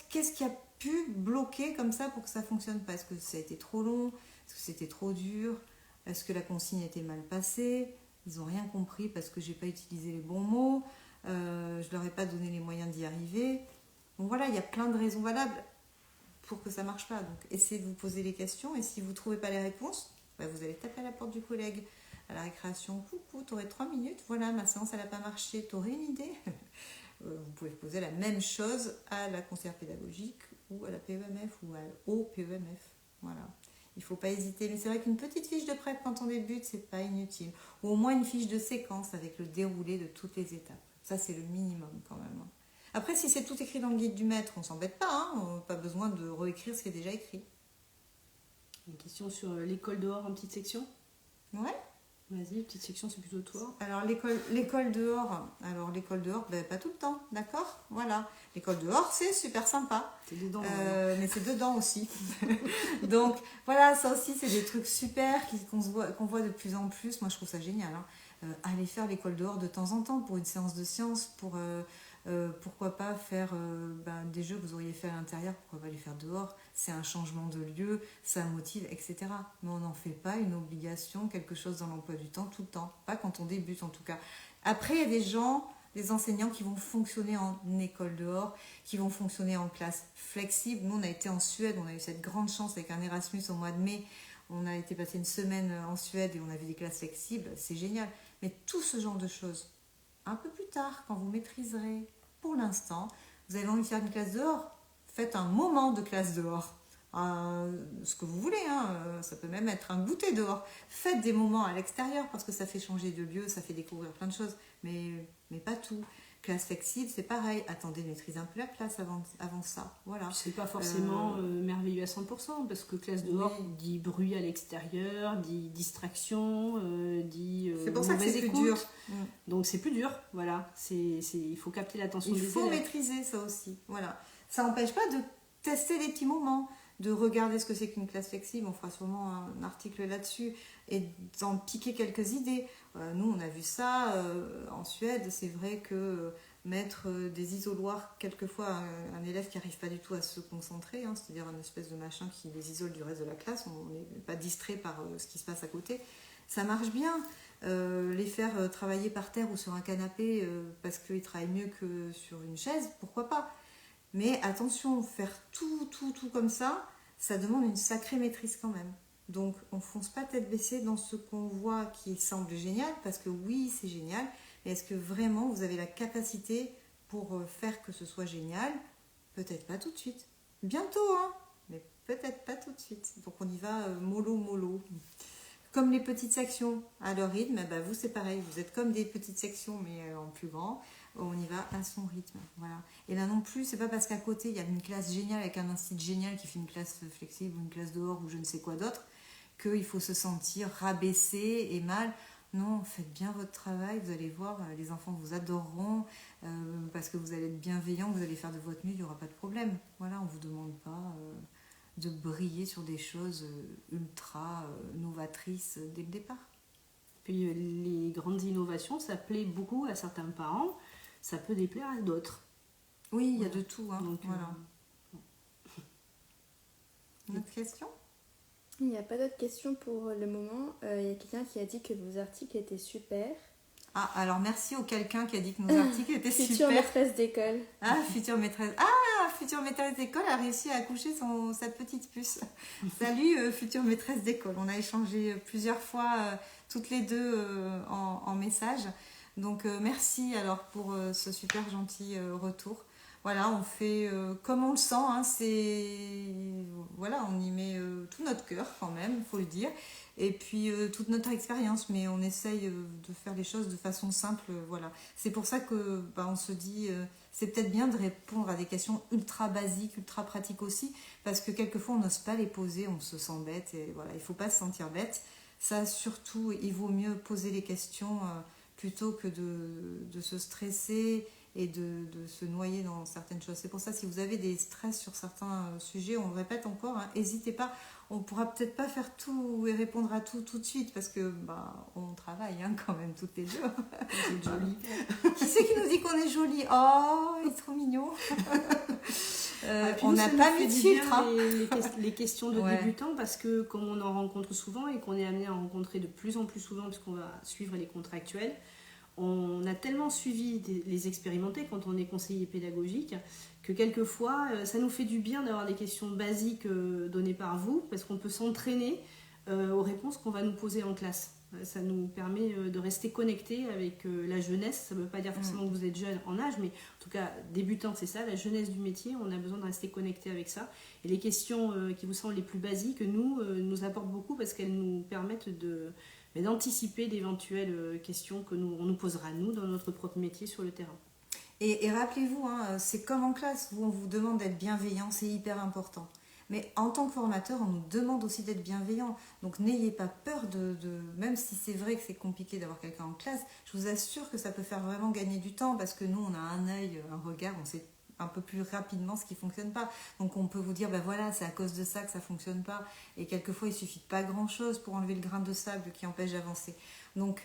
qu'est-ce qui a pu bloquer comme ça pour que ça ne fonctionne pas? Est-ce que ça a été trop long? Est-ce que c'était trop dur? Est-ce que la consigne était mal passée? Ils n'ont rien compris parce que je n'ai pas utilisé les bons mots. Je ne leur ai pas donné les moyens d'y arriver. » Donc voilà, il y a plein de raisons valables pour que ça ne marche pas. Donc essayez de vous poser les questions et si vous ne trouvez pas les réponses, vous allez taper à la porte du collègue à la récréation. Coucou, tu aurais 3 minutes. Voilà, ma séance, elle n'a pas marché. Tu aurais une idée? Vous pouvez poser la même chose à la conseillère pédagogique ou à la PEMF ou au PEMF. Voilà. Il ne faut pas hésiter. Mais c'est vrai qu'une petite fiche de prep quand on débute, c'est pas inutile. Ou au moins une fiche de séquence avec le déroulé de toutes les étapes. Ça, c'est le minimum quand même. Après, si c'est tout écrit dans le guide du maître, on ne s'embête pas. On n'a pas besoin de réécrire ce qui est déjà écrit. Une question sur l'école dehors en petite section? Ouais. Vas-y, petite section, c'est plutôt toi. Alors, l'école dehors, pas tout le temps, d'accord? Voilà. L'école dehors, c'est super sympa. C'est dedans. Mais c'est dedans aussi. Donc, voilà, ça aussi, c'est des trucs super qu'on voit de plus en plus. Moi, je trouve ça génial. Aller faire l'école dehors de temps en temps pour une séance de sciences, pourquoi pas faire des jeux que vous auriez fait à l'intérieur, pourquoi pas les faire dehors? C'est un changement de lieu, ça motive, etc. Mais on n'en fait pas une obligation, quelque chose dans l'emploi du temps tout le temps. Pas quand on débute en tout cas. Après, il y a des enseignants qui vont fonctionner en école dehors, qui vont fonctionner en classe flexible. Nous, on a été en Suède, on a eu cette grande chance avec un Erasmus au mois de mai. On a été passer une semaine en Suède et on a vu des classes flexibles, c'est génial. Mais tout ce genre de choses, un peu plus tard, quand vous maîtriserez, pour l'instant, vous avez envie de faire une classe dehors, faites un moment de classe dehors. ce que vous voulez, hein. Ça peut même être un goûter dehors. Faites des moments à l'extérieur parce que ça fait changer de lieu, ça fait découvrir plein de choses, mais pas tout. Classe flexible, c'est pareil. Attendez de maîtriser un peu la classe avant ça. Voilà. C'est pas forcément merveilleux à 100%, parce que classe dehors dit bruit à l'extérieur, dit distraction, dit c'est pour ça que c'est écoute. plus dur. Donc c'est plus dur, voilà. Il faut capter l'attention des élèves. Il faut maîtriser ça aussi. Voilà. Ça n'empêche pas de tester des petits moments, de regarder ce que c'est qu'une classe flexible. On fera sûrement un article là-dessus et d'en piquer quelques idées. Nous, on a vu ça en Suède. C'est vrai que mettre des isoloirs, quelquefois, un élève qui n'arrive pas du tout à se concentrer, hein, c'est-à-dire un espèce de machin qui les isole du reste de la classe, on n'est pas distrait par ce qui se passe à côté, ça marche bien. Les faire travailler par terre ou sur un canapé parce qu'ils travaillent mieux que sur une chaise, pourquoi pas. Mais attention, faire tout comme ça demande une sacrée maîtrise quand même. Donc on fonce pas tête baissée dans ce qu'on voit qui semble génial, parce que oui, c'est génial, mais est-ce que vraiment vous avez la capacité pour faire que ce soit génial? Peut-être pas tout de suite. Bientôt, hein, mais peut-être pas tout de suite. Donc on y va mollo. Comme les petites sections à leur rythme, bah vous c'est pareil, vous êtes comme des petites sections mais en plus grand, on y va à son rythme. Voilà. Et là non plus, c'est pas parce qu'à côté il y a une classe géniale avec un institut génial qui fait une classe flexible ou une classe dehors ou je ne sais quoi d'autre, qu'il faut se sentir rabaissé et mal. Non, faites bien votre travail, vous allez voir, les enfants vous adoreront parce que vous allez être bienveillant, vous allez faire de votre mieux, il n'y aura pas de problème. Voilà, on ne vous demande pas de briller sur des choses ultra novatrices dès le départ. Puis les grandes innovations, ça plaît beaucoup à certains parents, ça peut déplaire à d'autres. Oui, il y a de tout. Hein. Donc, voilà. Une autre question ? Il n'y a pas d'autres questions pour le moment. Il y a quelqu'un qui a dit que vos articles étaient super. Ah, alors merci au quelqu'un qui a dit que nos articles étaient super. Future maîtresse d'école. Ah, future maîtresse d'école a réussi à accoucher sa petite puce. Salut, future maîtresse d'école. On a échangé plusieurs fois, toutes les deux, en message. Donc, merci alors pour ce super gentil retour. Voilà, on fait comme on le sent. Hein, voilà, on y met tout notre cœur quand même, il faut le dire. Et puis toute notre expérience, mais on essaye de faire les choses de façon simple, voilà. C'est pour ça que on se dit, c'est peut-être bien de répondre à des questions ultra basiques, ultra pratiques aussi, parce que quelquefois on n'ose pas les poser, on se sent bête, et voilà, il ne faut pas se sentir bête. Ça surtout, il vaut mieux poser les questions plutôt que de se stresser et de se noyer dans certaines choses. C'est pour ça, si vous avez des stress sur certains sujets, on le répète encore, n'hésitez pas. On ne pourra peut-être pas faire tout et répondre à tout de suite parce que on travaille quand même toutes les deux. C'est joli. Qui c'est qui nous dit qu'on est joli? Oh, il est trop mignon. On n'a pas mis de filtre. Les questions de débutants, parce que comme on en rencontre souvent et qu'on est amené à en rencontrer de plus en plus souvent puisqu'on va suivre les contractuels, on a tellement suivi les expérimentés quand on est conseiller pédagogique que quelquefois ça nous fait du bien d'avoir des questions basiques données par vous, parce qu'on peut s'entraîner aux réponses qu'on va nous poser en classe. Ça nous permet de rester connecté avec la jeunesse. Ça ne veut pas dire forcément que vous êtes jeune en âge, mais en tout cas débutant, c'est ça, la jeunesse du métier. On a besoin de rester connecté avec ça. Et les questions qui vous semblent les plus basiques nous apportent beaucoup, parce qu'elles nous permettent d'anticiper d'éventuelles questions on nous posera nous dans notre propre métier sur le terrain. Et rappelez-vous, c'est comme en classe où on vous demande d'être bienveillant, c'est hyper important. Mais en tant que formateur, on nous demande aussi d'être bienveillant. Donc n'ayez pas peur même si c'est vrai que c'est compliqué d'avoir quelqu'un en classe, je vous assure que ça peut faire vraiment gagner du temps, parce que nous, on a un œil, un regard, on sait un peu plus rapidement ce qui ne fonctionne pas. Donc on peut vous dire, voilà, c'est à cause de ça que ça ne fonctionne pas. Et quelquefois, il ne suffit de pas grand-chose pour enlever le grain de sable qui empêche d'avancer. Donc,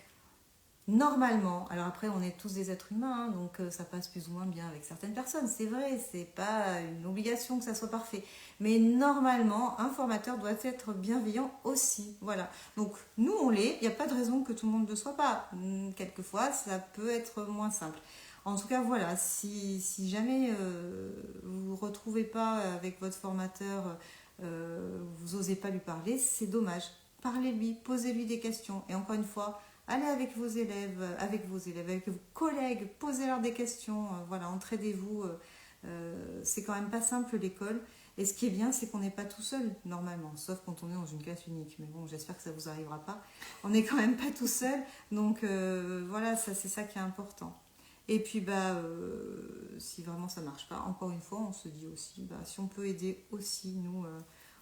normalement, alors après on est tous des êtres humains, donc ça passe plus ou moins bien avec certaines personnes, c'est vrai, c'est pas une obligation que ça soit parfait, mais normalement un formateur doit être bienveillant aussi, voilà. Donc nous on l'est, il n'y a pas de raison que tout le monde ne le soit pas, quelquefois ça peut être moins simple. En tout cas voilà, si jamais vous ne vous retrouvez pas avec votre formateur, vous n'osez pas lui parler, c'est dommage, parlez-lui, posez-lui des questions, et encore une fois, allez avec vos élèves, avec vos collègues, posez-leur des questions, voilà, entraidez-vous C'est quand même pas simple l'école. Et ce qui est bien, c'est qu'on n'est pas tout seul, normalement, sauf quand on est dans une classe unique. Mais bon, j'espère que ça vous arrivera pas. On n'est quand même pas tout seul, donc voilà, ça, c'est ça qui est important. Et puis, si vraiment ça marche pas, encore une fois, on se dit aussi, si on peut aider aussi, nous,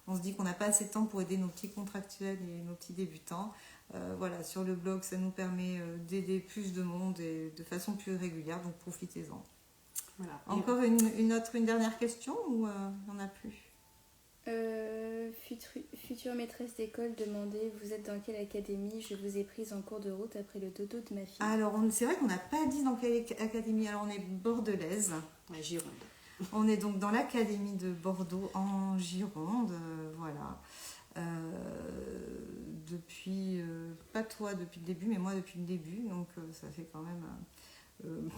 on se dit qu'on n'a pas assez de temps pour aider nos petits contractuels et nos petits débutants. Voilà, sur le blog, ça nous permet d'aider plus de monde et de façon plus régulière, donc profitez-en. Voilà. Encore une dernière question ou il n'y en a plus? Future maîtresse d'école demandait: vous êtes dans quelle académie? Je vous ai prise en cours de route après le dodo de ma fille. Alors, c'est vrai qu'on n'a pas dit dans quelle académie. Alors, on est bordelaise. Ouais, Gironde. On est donc dans l'académie de Bordeaux en Gironde. Voilà. Depuis, pas toi depuis le début, mais moi depuis le début. Donc, ça fait quand même...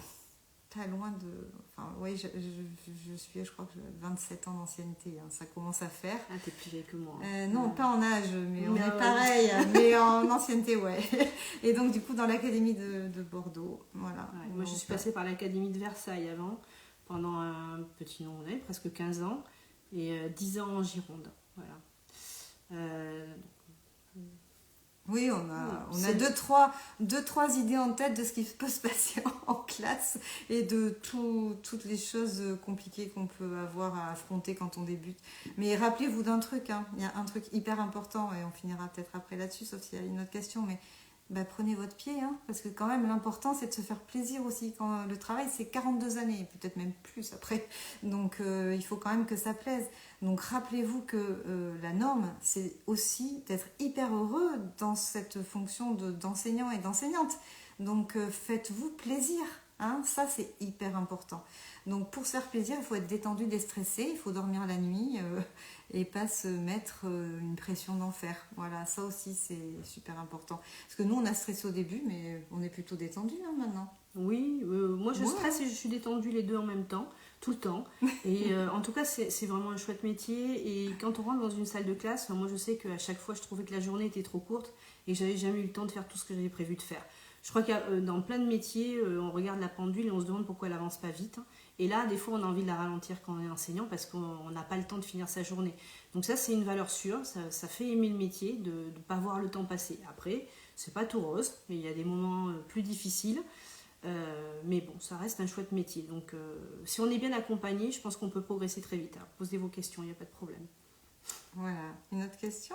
pas loin de... Enfin, oui, je suis, je crois que j'ai 27 ans d'ancienneté, hein, ça commence à faire. Ah, t'es plus vieille que moi. Non, pas en âge, mais on est pareil, mais en ancienneté, ouais. Et donc, du coup, dans l'académie de Bordeaux, voilà. Ouais, moi, je suis passée par l'académie de Versailles avant, pendant un petit nombre d'années, presque 15 ans, et 10 ans en Gironde, voilà. Oui, on a deux, trois idées en tête de ce qui peut se passer en classe et de toutes les choses compliquées qu'on peut avoir à affronter quand on débute. Mais rappelez-vous d'un truc, hein, il y a un truc hyper important et on finira peut-être après là-dessus, sauf s'il y a une autre question, mais prenez votre pied, hein, parce que quand même l'important c'est de se faire plaisir aussi. Quand le travail c'est 42 années, peut-être même plus après, donc il faut quand même que ça plaise. Donc rappelez-vous que la norme c'est aussi d'être hyper heureux dans cette fonction d'enseignant et d'enseignante. Donc faites-vous plaisir, hein, ça c'est hyper important. Donc pour se faire plaisir, il faut être détendu, déstressé, il faut dormir la nuit et pas se mettre une pression d'enfer. Voilà, ça aussi c'est super important. Parce que nous on a stressé au début, mais on est plutôt détendu hein, maintenant. Oui, moi je stresse et je suis détendue les deux en même temps, tout le temps. Et en tout cas c'est vraiment un chouette métier. Et quand on rentre dans une salle de classe, moi je sais qu'à chaque fois je trouvais que la journée était trop courte et que j'avais jamais eu le temps de faire tout ce que j'avais prévu de faire. Je crois que dans plein de métiers, on regarde la pendule et on se demande pourquoi elle avance pas vite. Et là, des fois, on a envie de la ralentir quand on est enseignant parce qu'on n'a pas le temps de finir sa journée. Donc ça, c'est une valeur sûre. Ça fait aimer le métier de ne pas voir le temps passer. Après, c'est pas tout rose, mais il y a des moments plus difficiles. Mais bon, ça reste un chouette métier. Donc si on est bien accompagné, je pense qu'on peut progresser très vite. Alors, posez vos questions, il n'y a pas de problème. Voilà. Une autre question ?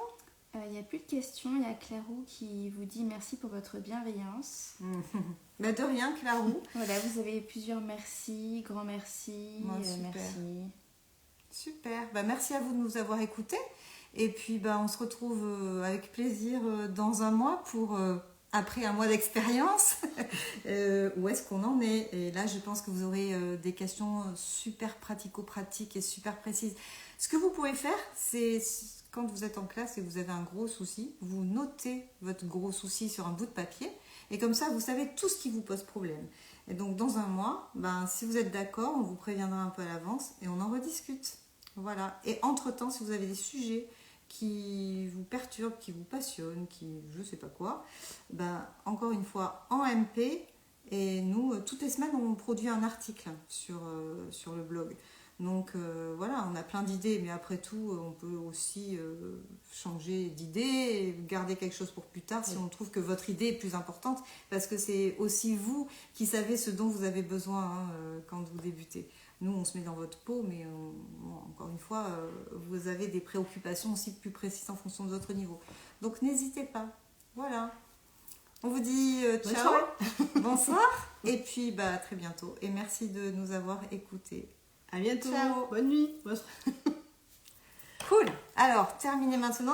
Il n'y a plus de questions, il y a Clarou qui vous dit merci pour votre bienveillance. De rien, Clarou. Voilà, vous avez plusieurs merci, grand merci, super. Merci. Super, merci à vous de nous avoir écoutés. Et puis on se retrouve avec plaisir dans un mois pour, après un mois d'expérience, où est-ce qu'on en est. Et là, je pense que vous aurez des questions super pratico-pratiques et super précises. Ce que vous pouvez faire, c'est... Quand vous êtes en classe et vous avez un gros souci, vous notez votre gros souci sur un bout de papier et comme ça, vous savez tout ce qui vous pose problème. Et donc, dans un mois, si vous êtes d'accord, on vous préviendra un peu à l'avance et on en rediscute. Voilà. Et entre-temps, si vous avez des sujets qui vous perturbent, qui vous passionnent, qui je ne sais pas quoi, encore une fois, en MP, et nous, toutes les semaines, on produit un article sur le blog. Donc voilà, on a plein d'idées, mais après tout, on peut aussi changer d'idée et garder quelque chose pour plus tard si on trouve que votre idée est plus importante, parce que c'est aussi vous qui savez ce dont vous avez besoin quand vous débutez. Nous, on se met dans votre peau, mais encore une fois, vous avez des préoccupations aussi plus précises en fonction de votre niveau. Donc n'hésitez pas. Voilà. On vous dit ciao, bonsoir, et puis à très bientôt. Et merci de nous avoir écoutés. À bientôt. Ciao. Bonne nuit. Cool. Alors, terminé maintenant.